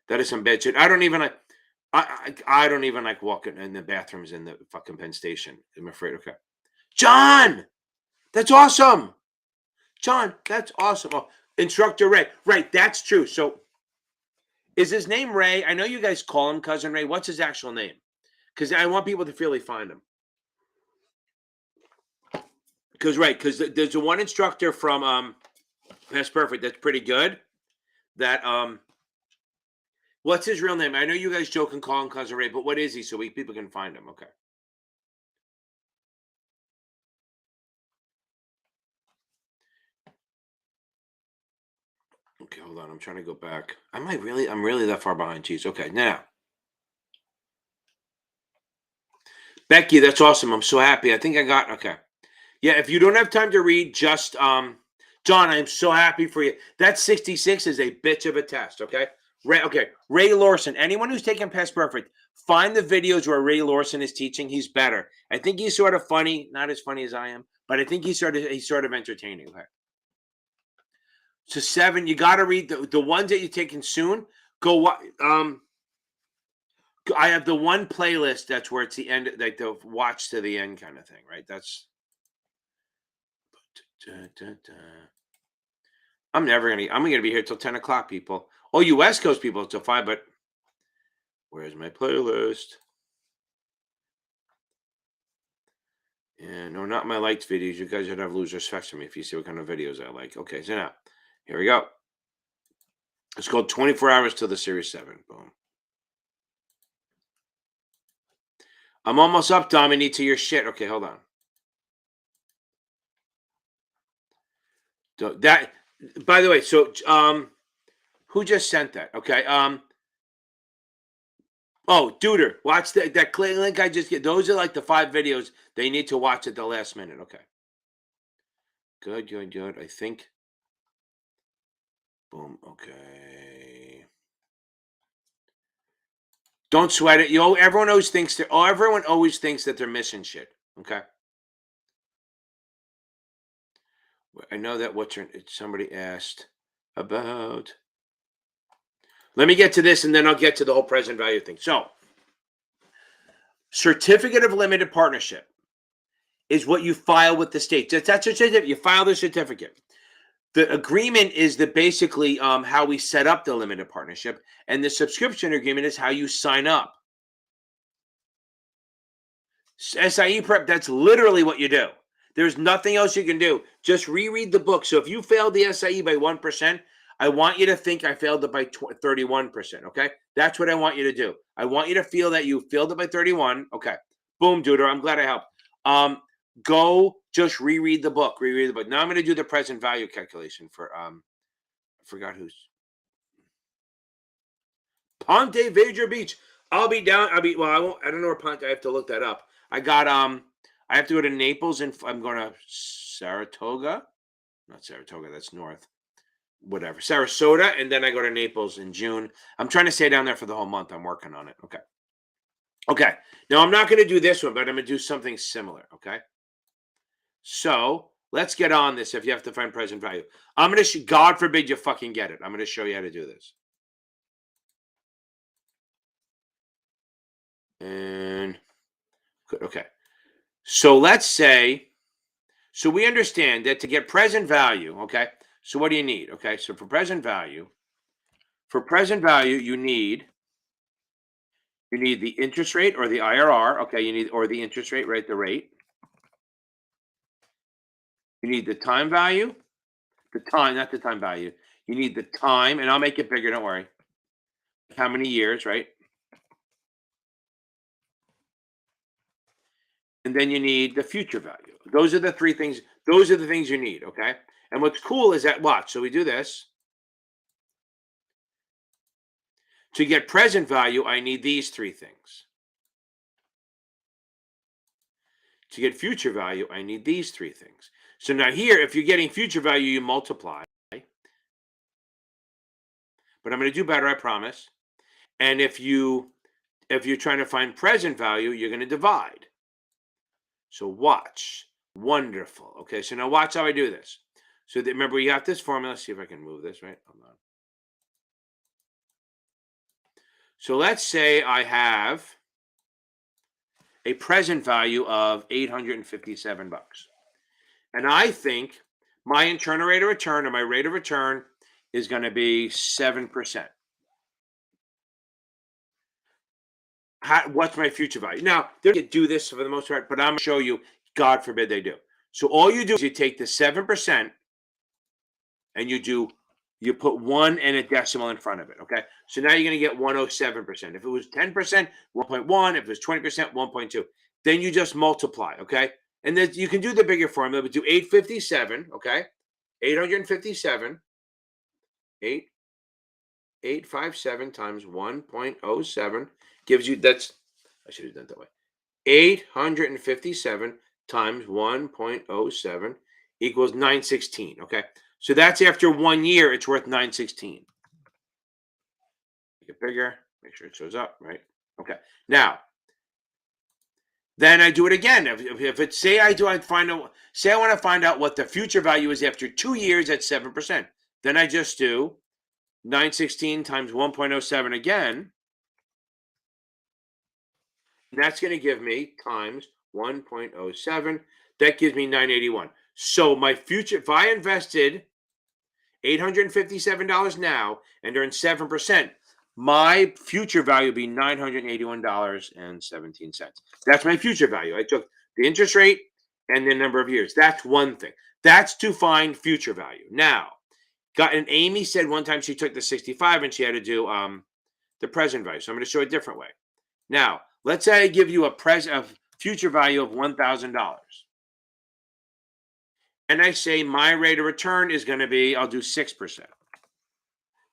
[SPEAKER 1] That is some bad shit. I don't even like I don't even like walking in the bathrooms in the fucking Penn Station. I'm afraid. Okay. John, that's awesome. John, that's awesome. Oh, Instructor Ray. Right, that's true. So is his name Ray? I know you guys call him Cousin Ray. What's his actual name? Because I want people to really find him. Because there's a one instructor from Past Perfect that's pretty good. That what's his real name? I know you guys joke and call him Cousin Ray, but what is he so people can find him? Okay. hold on. I'm trying to go back. I'm really that far behind. Geez. Okay, now. Becky, that's awesome. I'm so happy. I think I got okay. Yeah, if you don't have time to read, just John, I am so happy for you. That 66 is a bitch of a test, okay? Ray Lawson. Anyone who's taken Past Perfect, find the videos where Ray Lawson is teaching. He's better. I think he's sort of funny, not as funny as I am, but I think he's sort of entertaining. Okay. So 7, you got to read the ones that you're taking soon. I have the one playlist that's where it's the end, like the watch to the end kind of thing, right? That's I'm gonna be here till 10 o'clock, people. Oh, you West Coast people till 5, but where's my playlist? And no, not my liked videos. You guys would have lose respect for me if you see what kind of videos I like. Okay, so now here we go. It's called 24 Hours till the Series 7. Boom. I'm almost up, Dominique, to your shit. Okay, hold on. So that, by the way, so who just sent that? Okay. Oh, Tutor, watch that link I just get. Those are like the 5 videos they need to watch at the last minute. Okay. Good. I think. Boom. Okay. Don't sweat it. Everyone always thinks that they're missing shit. Okay. I know that somebody asked about. Let me get to this and then I'll get to the whole present value thing. So, certificate of limited partnership is what you file with the state. That's a certificate. You file the certificate. The agreement is basically how we set up the limited partnership, and the subscription agreement is how you sign up. SIE prep, that's literally what you do. There's nothing else you can do. Just reread the book. So if you failed the SIE by 1%, I want you to think I failed it by 31%. Okay, that's what I want you to do. I want you to feel that you failed it by 31. Okay, boom, Tutor. I'm glad I helped. Go just reread the book. Now I'm going to do the present value calculation for I forgot who's Ponte Vedra Beach. I'll be down. I won't. I don't know where Ponte. I have to look that up. I have to go to Naples and I'm going to Saratoga. Not Saratoga. That's north. Whatever, Sarasota, and then I go to Naples in June. I'm trying to stay down there for the whole month. I'm working on it. Okay. Now I'm not going to do this one, but I'm going to do something similar. Okay. So let's get on this. If you have to find present value, I'm going to. God forbid you fucking get it. I'm going to show you how to do this. And good. Okay. So let's say. So we understand that to get present value. Okay. So what do you need? Okay. So for present value, you need the interest rate or the IRR. Okay. Or the interest rate, right? The rate. You need the time value. The time, not the time value. You need the time, and I'll make it bigger. Don't worry. How many years, right? And then you need the future value. Those are the 3 things. Those are the things you need. Okay. And what's cool is that watch. So we do this. To get present value, I need these 3 things. To get future value, I need these 3 things. So now here, if you're getting future value, you multiply. But I'm going to do better, I promise. And if you're trying to find present value, you're going to divide. So watch. Wonderful. Okay, so now watch how I do this. So remember, you got this formula. Let's see if I can move this, right? Hold on. So let's say I have a present value of $857. And I think my internal rate of return or my rate of return is going to be 7%. What's my future value? Now, they do this for the most part, but I'm going to show you, God forbid they do. So all you do is you take the 7% and you put 1 and a decimal in front of it. Okay. So now you're going to get 107%. If it was 10%, 1.1. If it was 20%, 1.2. Then you just multiply. Okay. And then you can do the bigger formula, but do 857. Okay. 857. 857 times 1.07 gives you, that's, I should have done it that way. 857 times 1.07 equals 916. Okay. So that's after 1 year, it's worth 916. Make it bigger, make sure it shows up, right? Okay. Now, then I do it again. If it's, say I find out, say I want to find out what the future value is after 2 years at 7%. Then I just do 916 times 1.07 again. And that's going to give me times 1.07. That gives me 981. So my future, if I invested $857 now and earn 7%, my future value would be $981.17. That's my future value. I took the interest rate and the number of years. That's one thing. That's to find future value. Now, and Amy said one time she took the 65 and she had to do the present value. So I'm going to show a different way. Now, let's say I give you a future value of $1,000. And I say my rate of return is going to be, I'll do 6%,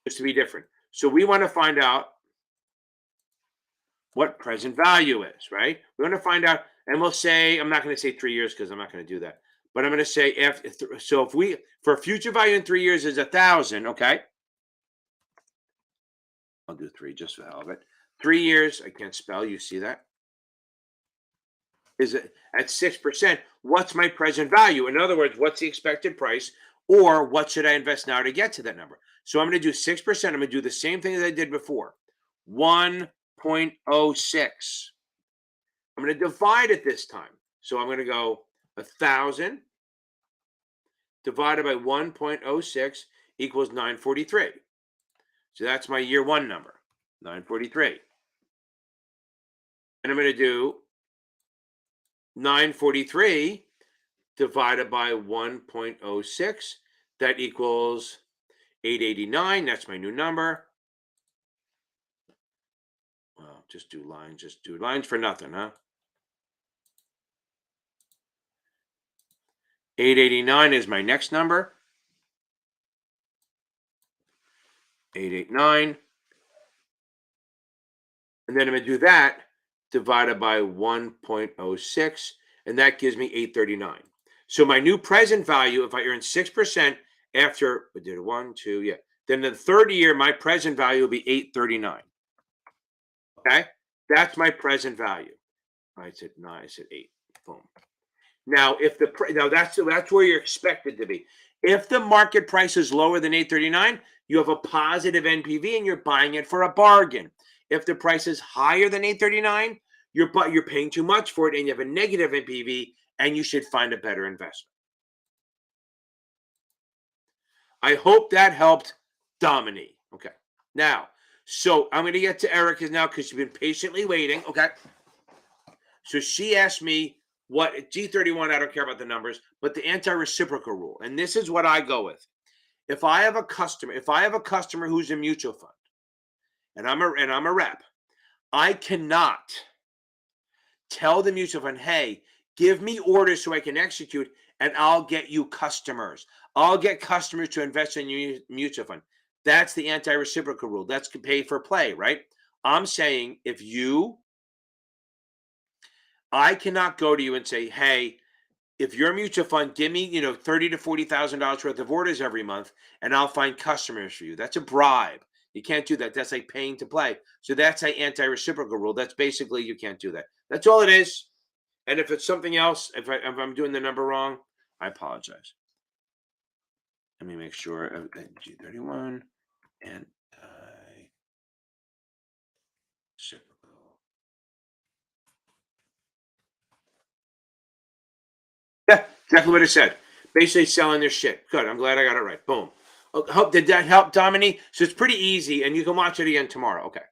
[SPEAKER 1] just to be different. So we want to find out what present value is, right? We want to find out, and we'll say, I'm not going to say 3 years because I'm not going to do that. But I'm going to say, if we, for future value in 3 years is 1,000, okay? I'll do 3 just for the hell of it. 3 years, I can't spell, you see that? Is it at 6%? What's my present value? In other words, what's the expected price? Or what should I invest now to get to that number? So I'm going to do 6%. I'm going to do the same thing that I did before. 1.06. I'm going to divide it this time. So I'm going to go 1,000 divided by 1.06 equals 943. So that's my year one number, 943. And I'm going to do 943 divided by 1.06. That equals 889. That's my new number. Well, just do lines for nothing, huh? 889 is my next number. 889. And then I'm going to do that divided by 1.06. And that gives me 839. So my new present value, if I earn 6% after, I did 1, 2, yeah. Then the third year, my present value will be 839. Okay? That's my present value. I said 9, I said 8. Boom. Now, if that's where you're expected to be. If the market price is lower than 839, you have a positive NPV and you're buying it for a bargain. If the price is higher than 839, you're paying too much for it and you have a negative NPV and you should find a better investment. I hope that helped Dominique. Okay. Now, so I'm going to get to Erica now because she's been patiently waiting. Okay. So she asked me what G31, I don't care about the numbers, but the anti-reciprocal rule. And this is what I go with. If I have a customer who's a mutual fund and I'm a rep, I cannot tell the mutual fund, hey, give me orders so I can execute and I'll get you customers. I'll get customers to invest in your mutual fund. That's the anti-reciprocal rule. That's pay for play, right? I'm saying I cannot go to you and say, hey, if you're a mutual fund, give me, $30,000 to $40,000 worth of orders every month, and I'll find customers for you. That's a bribe. You can't do that. That's like paying to play. So that's an anti-reciprocal rule. That's basically, you can't do that. That's all it is. And if it's something else, if I'm doing the number wrong, I apologize. Let me make sure. G31 and reciprocal. Yeah, exactly what it said. Basically selling their shit. Good. I'm glad I got it right. Boom. Did that help, Dominique? So it's pretty easy, and you can watch it again tomorrow. Okay.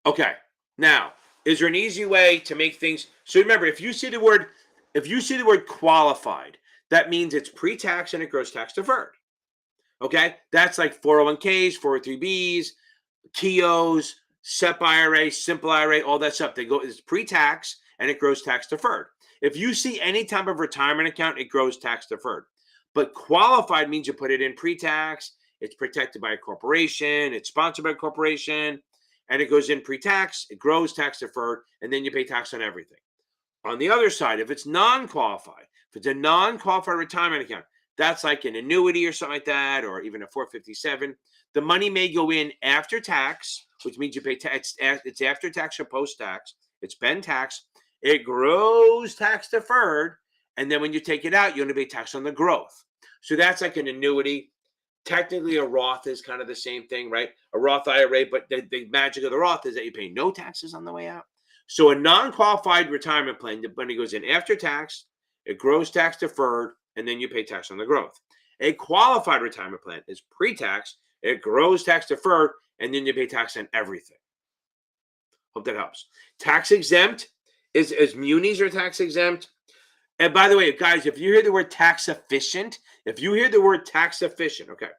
[SPEAKER 1] Okay. Now, is there an easy way to make things? So remember, if you see the word qualified, that means it's pre-tax and it gross tax deferred. Okay, that's like 401ks, 403bs, TOs, SEP IRA, simple IRA, all that stuff. It's pre-tax and it grows tax deferred. If you see any type of retirement account, it grows tax deferred. But qualified means you put it in pre-tax, it's protected by a corporation, it's sponsored by a corporation, and it goes in pre-tax, it grows tax deferred, and then you pay tax on everything. On the other side, if it's non-qualified, if it's a non-qualified retirement account, that's like an annuity or something like that, or even a 457. The money may go in after tax, which means you pay tax. It's after tax or post tax. It's been taxed. It grows tax deferred, and then when you take it out, you only pay tax on the growth. So that's like an annuity. Technically, a Roth is kind of the same thing, right? A Roth IRA, but the magic of the Roth is that you pay no taxes on the way out. So a non-qualified retirement plan, the money goes in after tax, it grows tax deferred, and then you pay tax on the growth. A qualified retirement plan is pre-tax, it grows tax deferred, and then you pay tax on everything. Hope that helps. Tax exempt is munis are tax exempt. And by the way, guys, if you hear the word tax efficient, okay,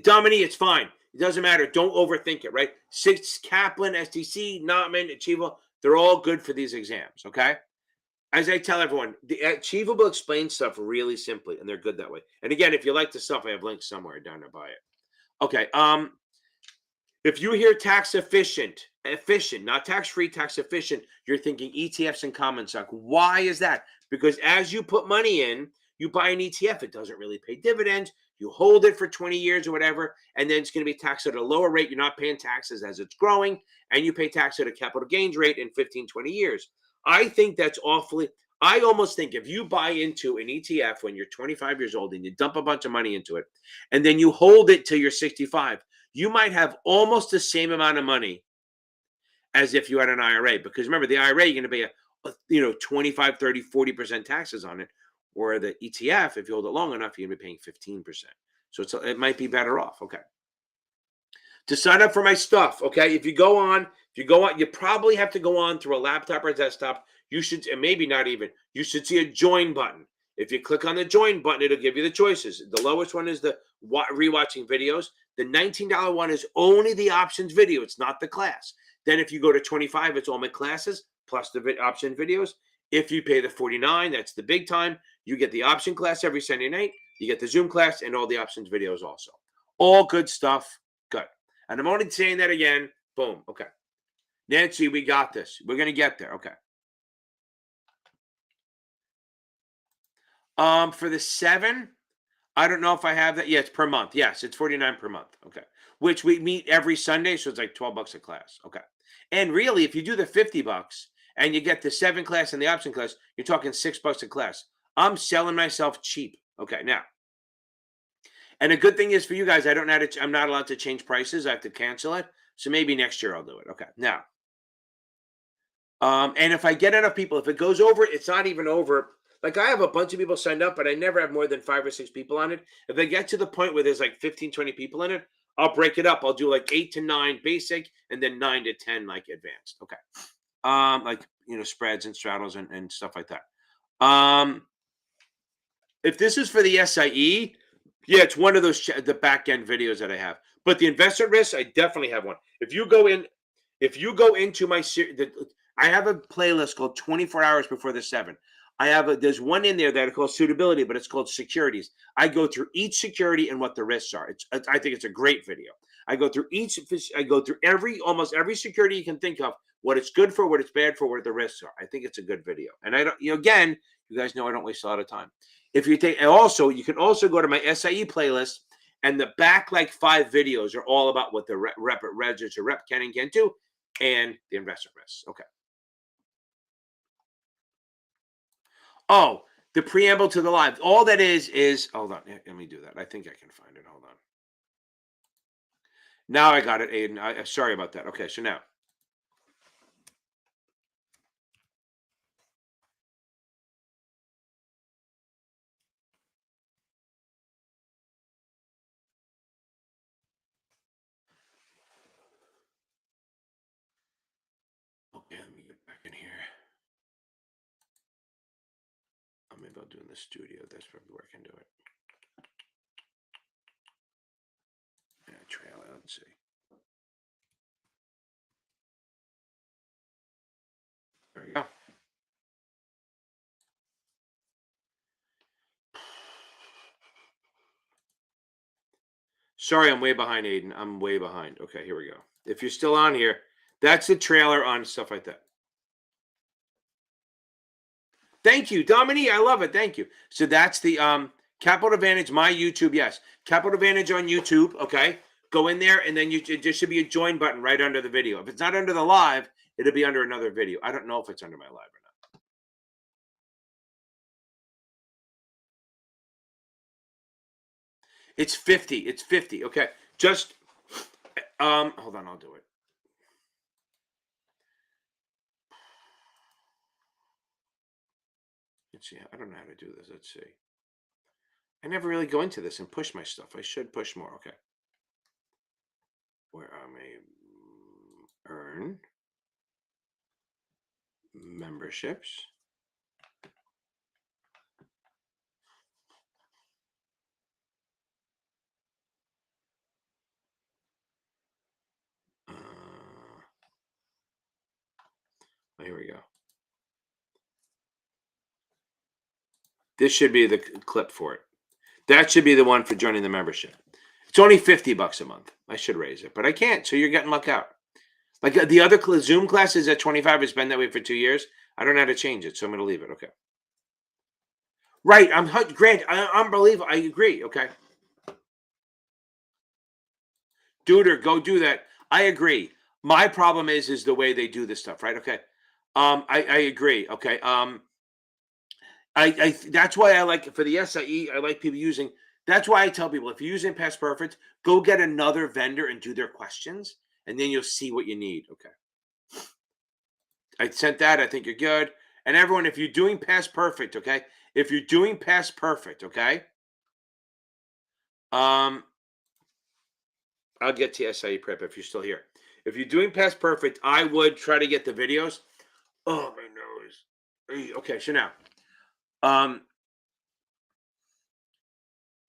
[SPEAKER 1] Dominique, it's fine. It doesn't matter. Don't overthink it, right? Six Kaplan, STC, Notman, Achievable, they're all good for these exams, okay? As I tell everyone, the Achievable explains stuff really simply, and they're good that way. And again, if you like the stuff, I have links somewhere down there by it. Okay. If you hear tax efficient, not tax-free, tax efficient, you're thinking ETFs and common stock. Why is that? Because as you put money in, you buy an ETF, it doesn't really pay dividends. You hold it for 20 years or whatever, and then it's going to be taxed at a lower rate. You're not paying taxes as it's growing, and you pay tax at a capital gains rate in 15, 20 years. I think that's awfully, I almost think if you buy into an ETF when you're 25 years old and you dump a bunch of money into it, and then you hold it till you're 65, you might have almost the same amount of money as if you had an IRA. Because remember, the IRA, you're going to pay 25, 30, 40% taxes on it. Or the ETF, if you hold it long enough, you're going to be paying 15%. So it might be better off. Okay. To sign up for my stuff, okay, if you go on, you probably have to go on through a laptop or a desktop. You should, and maybe not even, you should see a join button. If you click on the join button, it'll give you the choices. The lowest one is the rewatching videos. The $19 one is only the options video. It's not the class. Then if you go to 25, it's all my classes plus the option videos. If you pay the 49, that's the big time. You get the option class every Sunday night. You get the Zoom class and all the options videos also. All good stuff. Good. And I'm only saying that again. Boom. Okay. Nancy, we got this. We're going to get there. Okay. For the 7, I don't know if I have that. Yeah, it's per month. Yes, it's 49 per month. Okay. Which we meet every Sunday, so it's like $12 a class. Okay. And really, if you do the $50 and you get the 7 class and the option class, you're talking $6 a class. I'm selling myself cheap. Okay, now. And a good thing is for you guys, I'm not allowed to change prices. I have to cancel it. So maybe next year I'll do it. Okay. Now. And if I get enough people, if it goes over, it's not even over. Like I have a bunch of people signed up, but I never have more than 5 or 6 people on it. If I get to the point where there's like 15, 20 people in it, I'll break it up. I'll do like 8 to 9 basic and then 9 to 10 like advanced. Okay. Like spreads and straddles and stuff like that. If this is for the SIE, yeah, it's one of those the back end videos that I have. But the investment risk, I definitely have one. If you go into my series, I have a playlist called 24 Hours Before the 7. There's one in there that I call suitability, but it's called securities. I go through each security and what the risks are. I think it's a great video. I go through almost every security you can think of, what it's good for, what it's bad for, what the risks are. I think it's a good video. And I don't, again, you guys know I don't waste a lot of time. If you take, and also, you can also go to my SIE playlist, and the back like 5 videos are all about what the register rep can and can't do, and the investment risks. Okay. Oh, the preamble to the live. All that is hold on. Let me do that. I think I can find it. Hold on. Now I got it, Aiden. Sorry about that. Okay, so now. Okay, let me get back in here. Maybe I'll do in the studio. That's probably where I can do it. Yeah, trail out and see. There we go. Sorry, I'm way behind, Aiden. I'm way behind. Okay, here we go. If you're still on here, that's the trailer on stuff like that. Thank you, Dominique. I love it. Thank you. So that's the Capital Advantage, my YouTube. Yes, Capital Advantage on YouTube. Okay, go in there, and then there should be a join button right under the video. If it's not under the live, it'll be under another video. I don't know if it's under my live or not. It's 50. It's 50. Okay, just hold on. I'll do it. Let's see. I don't know how to do this. Let's see. I never really go into this and push my stuff. I should push more. Okay. Where I may earn memberships. Here we go. This should be the clip for it. That should be the one for joining the membership. It's only $50 a month. I should raise it, but I can't. So you're getting luck out. Like the other Zoom classes at 25, it's been that way for 2 years. I don't know how to change it, so I'm going to leave it. Okay. Right. Grant. Unbelievable. I agree. Okay. Tutor, go do that. I agree. My problem is the way they do this stuff. Right. Okay. I agree. Okay. That's why I like for the SIE. I like people using. That's why I tell people if you're using Past Perfect, go get another vendor and do their questions, and then you'll see what you need. Okay. I sent that. I think you're good. And everyone, if you're doing Past Perfect, okay. If you're doing Past Perfect, okay. I'll get to SIE prep if you're still here. If you're doing Past Perfect, I would try to get the videos. Oh, my nose. Okay, so now,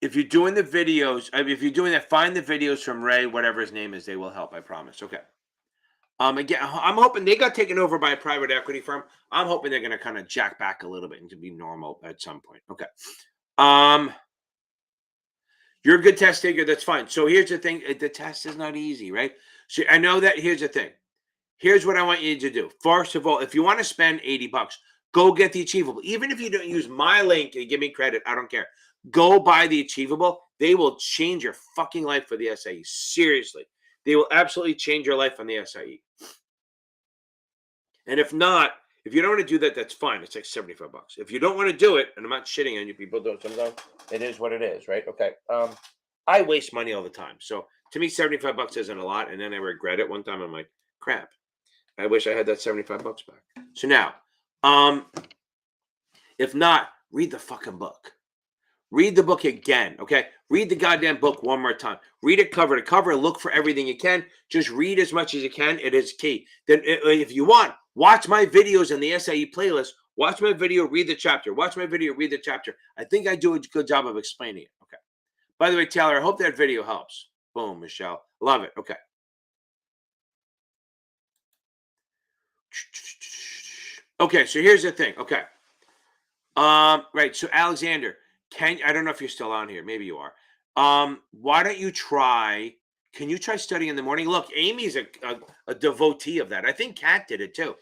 [SPEAKER 1] if you're doing the videos, if you're doing that, find the videos from Ray, whatever his name is. They will help. I promise. Okay. Again, I'm hoping they got taken over by a private equity firm. I'm hoping they're going to kind of jack back a little bit and to be normal at some point. Okay. You're a good test taker. That's fine. So here's the thing. The test is not easy, right? So I know that. Here's the thing. Here's what I want you to do. First of all, if you want to spend $80, go get the Achievable. Even if you don't use my link and give me credit, I don't care. Go buy the Achievable. They will change your fucking life for the SIE. Seriously. They will absolutely change your life on the SIE. And if not, if you don't want to do that, that's fine. It's like $75. If you don't want to do it, and I'm not shitting on you people, don't sometimes it is what it is, right? Okay. I waste money all the time. So to me, $75 isn't a lot. And then I regret it. One time I'm like, crap. I wish I had that $75 back. So now, if not, read the fucking book. Read the book again, okay? Read the goddamn book one more time. Read it cover to cover. Look for everything you can. Just read as much as you can. It is key. Then if you want, watch my videos in the SIE playlist. Watch my video, read the chapter. Watch my video, read the chapter. I think I do a good job of explaining it, okay? By the way, Taylor, I hope that video helps. Boom, Michelle. Love it, okay. Okay, so here's the thing, okay. Right, so Alexander, I don't know if you're still on here. Maybe you are. Why don't you try? Can you try studying in the morning? Look, Amy's a devotee of that. I think Kat did it too.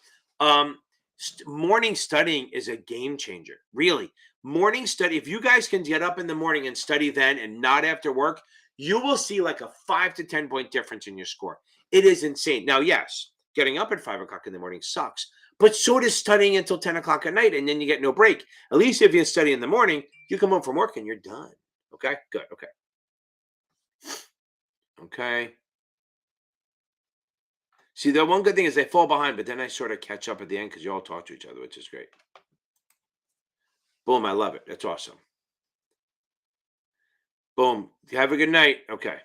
[SPEAKER 1] Morning studying is a game changer. Really, morning study. If you guys can get up in the morning and study then and not after work, you will see like a 5 to 10 point difference in your score. It is insane. Now, yes, getting up at 5 o'clock in the morning sucks. But so does studying until 10 o'clock at night, and then you get no break. At least if you study in the morning, you come home from work and you're done. Okay, good. Okay. Okay. See, the one good thing is they fall behind, but then I sort of catch up at the end because you all talk to each other, which is great. Boom, I love it. That's awesome. Boom. Have a good night. Okay.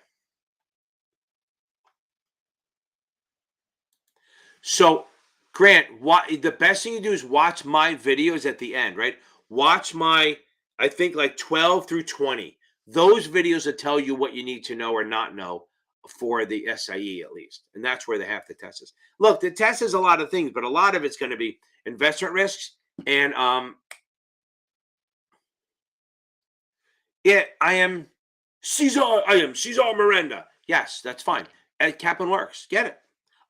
[SPEAKER 1] So, Grant, the best thing you do is watch my videos at the end, right? Watch my, I think like 12 through 20. Those videos will tell you what you need to know or not know for the SIE at least. And that's where the half the test is. Look, the test is a lot of things, but a lot of it's going to be investment risks. And I am I am Cesar Miranda. Yes, that's fine. Kaplan works. Get it.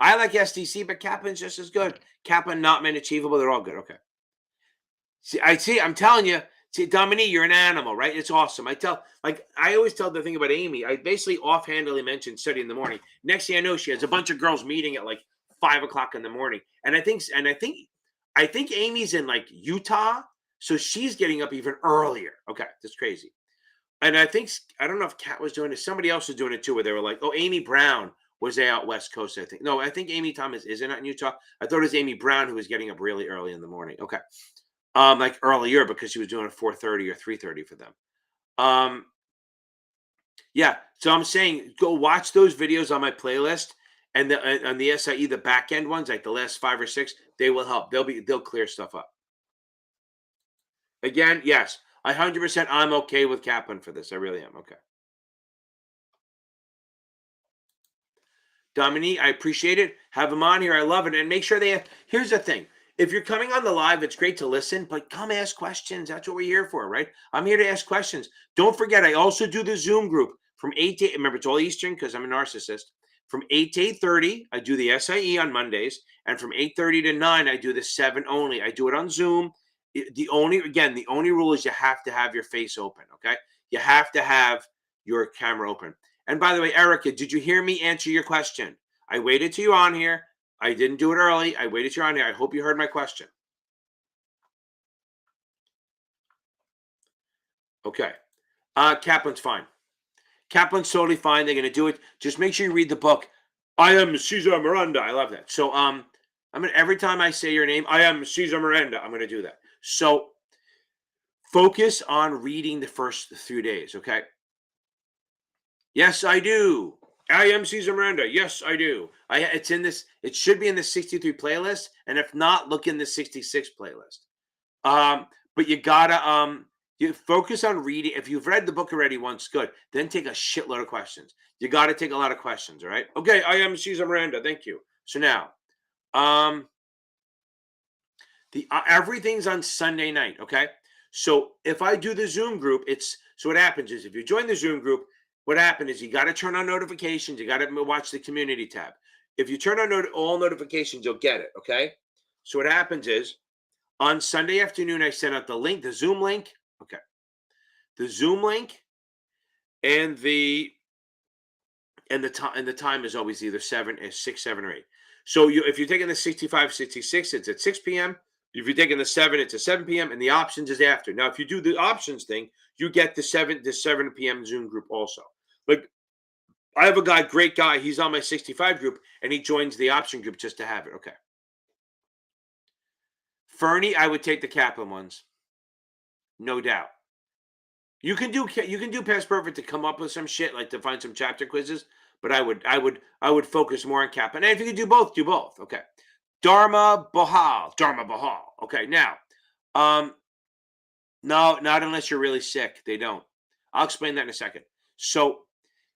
[SPEAKER 1] I like SDC, but Kaplan's just as good. Kaplan, not men achievable. They're all good. Okay. See. I'm telling you. See, Dominique, you're an animal, right? It's awesome. I always tell the thing about Amy. I basically offhandedly mentioned study in the morning. Next thing I know, she has a bunch of girls meeting at like 5 o'clock in the morning. And I think Amy's in like Utah, so she's getting up even earlier. Okay, that's crazy. And I don't know if Kat was doing it. Somebody else was doing it too, where they were like, "Oh, Amy Brown was out West Coast." I think no, I think Amy Thomas isn't out in Utah. I thought it was Amy Brown who was getting up really early in the morning. Okay, like earlier because she was doing a 4:30 or 3:30 for them. Um, yeah. So I'm saying go watch those videos on my playlist and on the SIE, the back end ones, like the last 5 or 6, they will help. They'll clear stuff up. Again, yes, 100%. I'm okay with Kaplan for this. I really am. Okay. Dominique, I appreciate it. Have them on here. I love it. And make sure they have. Here's the thing. If you're coming on the live, it's great to listen, but come ask questions. That's what we're here for, right? I'm here to ask questions. Don't forget, I also do the Zoom group from 8 to, remember, it's all Eastern because I'm a narcissist. From 8 to 8:30, I do the SIE on Mondays. And from 8:30 to 9, I do the 7 only. I do it on Zoom. The only rule is you have to have your face open, okay? You have to have your camera open. And by the way, Erica, did you hear me answer your question? I waited till you're on here. I didn't do it early. I waited till you're on here. I hope you heard my question. Okay. Kaplan's fine. Kaplan's totally fine. They're going to do it. Just make sure you read the book. I am Cesar Miranda. I love that. So I'm gonna every time I say your name, I am Cesar Miranda. I'm gonna do that. So focus on reading the first few days. Okay. Yes, I do. I am Cesar Miranda. Yes, I do. It's in this. It should be in the 63 playlist, and if not, look in the 66 playlist. But you gotta you focus on reading. If you've read the book already once, good. Then take a shitload of questions. You got to take a lot of questions. All right. Okay. I am Cesar Miranda. Thank you. So now, um, the everything's on Sunday night. Okay. So if I do the Zoom group, it's so what happens is if you join the Zoom group, what happened is you got to turn on notifications. You got to watch the community tab. If you turn on all notifications, you'll get it. Okay. So what happens is on Sunday afternoon, I sent out the link, the Zoom link. Okay. The Zoom link and the time is always either 6, 7, or 8. So if you're taking the 65, 66, it's at 6 p.m. If you're taking the 7, it's at 7 p.m. and the options is after. Now, if you do the options thing, you get the 7 p.m. Zoom group also. Like I have a guy, great guy. He's on my 65 group and he joins the option group just to have it. Okay. Fernie, I would take the Kaplan ones. No doubt. You can do past perfect to come up with some shit like to find some chapter quizzes, but I would focus more on Kaplan. And if you can do both, do both. Okay. Dharma Bahal. Okay, now, no, not unless you're really sick. They don't. I'll explain that in a second. So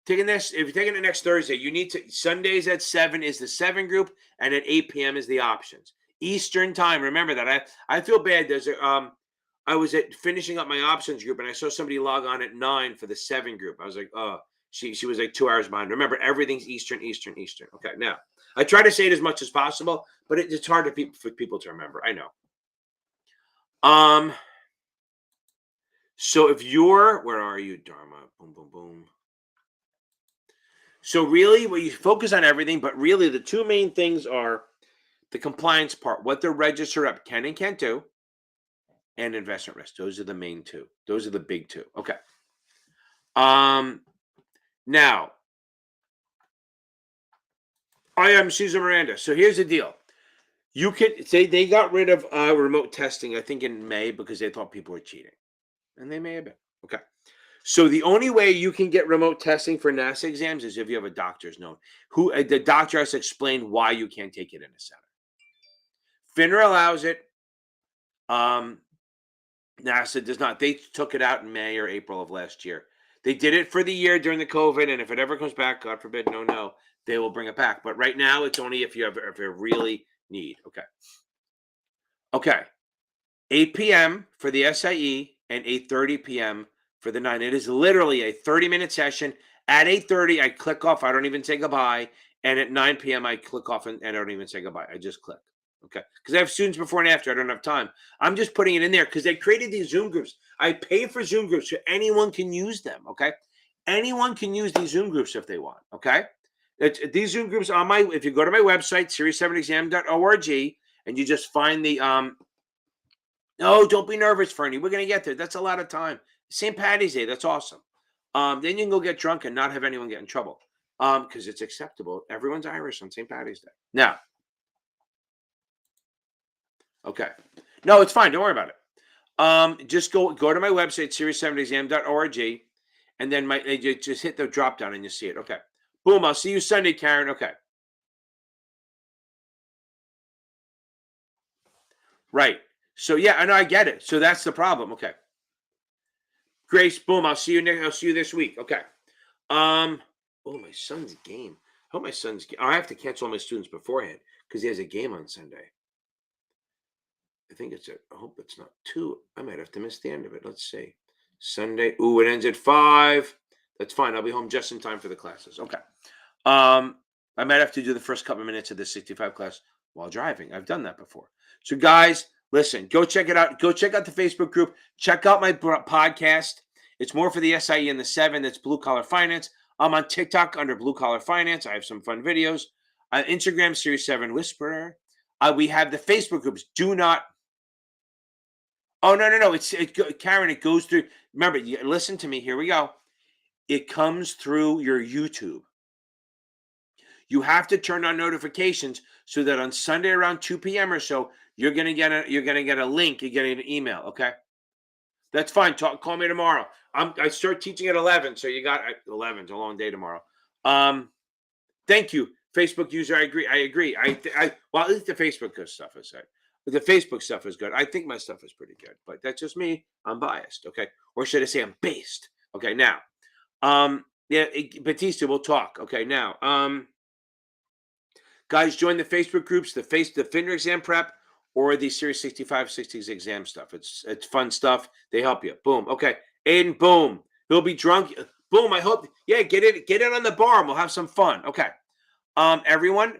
[SPEAKER 1] if you're taking it next Thursday, you need to Sundays at 7 is the 7 group, and at 8 p.m. is the options. Eastern time. Remember that. I feel bad. I was finishing up my options group and I saw somebody log on at 9 for the 7 group. I was like, oh, she was like 2 hours behind. Remember, everything's Eastern. Okay, now I try to say it as much as possible, but it's hard for people to remember. I know. So if where are you, Dharma? Boom, boom, boom. So really, you focus on everything, but really the two main things are the compliance part, what the register rep can and can't do, and investment risk. Those are the main two. Those are the big two. Okay. Now, I am Cesar Miranda. So here's the deal. You can say they got rid of remote testing, I think in May, because they thought people were cheating. And they may have been. Okay. So the only way you can get remote testing for NASA exams is if you have a doctor's note. The doctor has to explain why you can't take it in a center. FINRA allows it. NASA does not. They took it out in May or April of last year. They did it for the year during the COVID, and if it ever comes back, God forbid, no, they will bring it back. But right now, it's only if you really need. Okay. 8 p.m. for the SIE and 8:30 p.m. for the 9. It is literally a 30-minute session. At 8:30, I click off. I don't even say goodbye. And at 9 p.m., I click off and I don't even say goodbye. I just click. Okay. Because I have students before and after. I don't have time. I'm just putting it in there because they created these Zoom groups. I pay for Zoom groups so anyone can use them. Okay. Anyone can use these Zoom groups if they want. Okay. These Zoom groups on if you go to my website, series7exam.org, and you just find the, no, don't be nervous, Fernie. We're going to get there. That's a lot of time. St. Patty's Day. That's awesome. Then you can go get drunk and not have anyone get in trouble. Because it's acceptable. Everyone's Irish on St. Patty's Day. Now, okay. No, it's fine. Don't worry about it. Just go to my website, series7exam.org, and then just hit the drop down and you see it. Okay. Boom. I'll see you Sunday, Karen. Okay. Right. So yeah, I know I get it. So that's the problem. Okay. Grace, boom. I'll see you this week. Okay. Oh, my son's game. I hope my son's. I have to cancel all my students beforehand because he has a game on Sunday. I think it's I hope it's not 2. I might have to miss the end of it. Let's see. Sunday. Ooh, it ends at 5. That's fine. I'll be home just in time for the classes. Okay. I might have to do the first couple of minutes of the 65 class while driving. I've done that before. So, guys, listen. Go check it out. Go check out the Facebook group. Check out my podcast. It's more for the SIE and the 7. That's Blue Collar Finance. I'm on TikTok under Blue Collar Finance. I have some fun videos. Instagram, Series 7 Whisperer. We have the Facebook groups. Do not. Oh, no. Karen, it goes through. Remember, listen to me. Here we go. It comes through your YouTube. You have to turn on notifications so that on Sunday around 2 p.m. or so, you're gonna get a link. You're getting an email. Okay. That's fine. Call me tomorrow. I start teaching at 11, so you got 11. It's a long day tomorrow. Thank you, Facebook user. I agree. Well, at least the Facebook stuff is right. The Facebook stuff is good. I think my stuff is pretty good, but that's just me. I'm biased. Okay, or should I say I'm based? Okay, now, yeah, Batista, we'll talk. Okay, now, guys, join the Facebook groups, the FINRA exam prep, or the Series 65, 60s exam stuff. It's fun stuff. They help you. Boom. Okay. Aiden, boom. He'll be drunk. Boom. I hope. Yeah, get in on the bar and we'll have some fun. Okay. Everyone,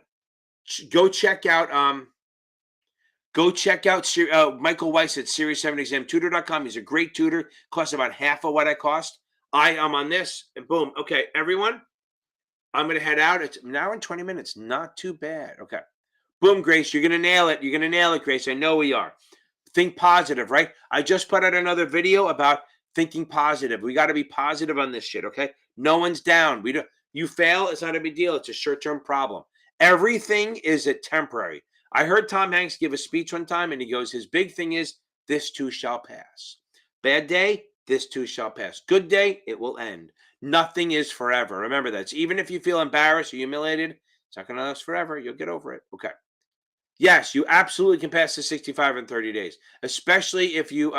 [SPEAKER 1] go check out Michael Weiss at series7examtutor.com. He's a great tutor. Costs about half of what I cost. I am on this and boom. Okay, everyone. I'm gonna head out. It's an hour and 20 minutes. Not too bad. Okay. Boom, Grace, you're going to nail it. You're going to nail it, Grace. I know we are. Think positive, right? I just put out another video about thinking positive. We got to be positive on this shit, okay? No one's down. You fail, it's not a big deal. It's a short-term problem. Everything is a temporary. I heard Tom Hanks give a speech one time, and he goes, his big thing is, this too shall pass. Bad day, this too shall pass. Good day, it will end. Nothing is forever. Remember that. So even if you feel embarrassed or humiliated, it's not going to last forever. You'll get over it. Okay. Yes, you absolutely can pass the 65 in 30 days, especially if you,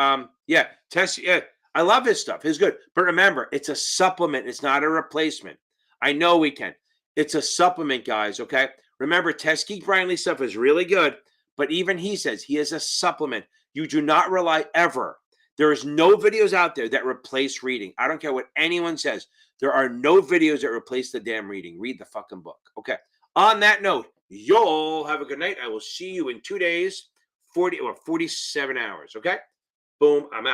[SPEAKER 1] test. Yeah, I love his stuff. It's good. But remember, it's a supplement. It's not a replacement. I know we can. It's a supplement, guys, okay? Remember, Test Geek Brian Lee stuff is really good, but even he says he is a supplement. You do not rely ever. There is no videos out there that replace reading. I don't care what anyone says. There are no videos that replace the damn reading. Read the fucking book, okay? On that note, y'all have a good night. I will see you in 2 days, 47 hours. Okay? Boom. I'm out.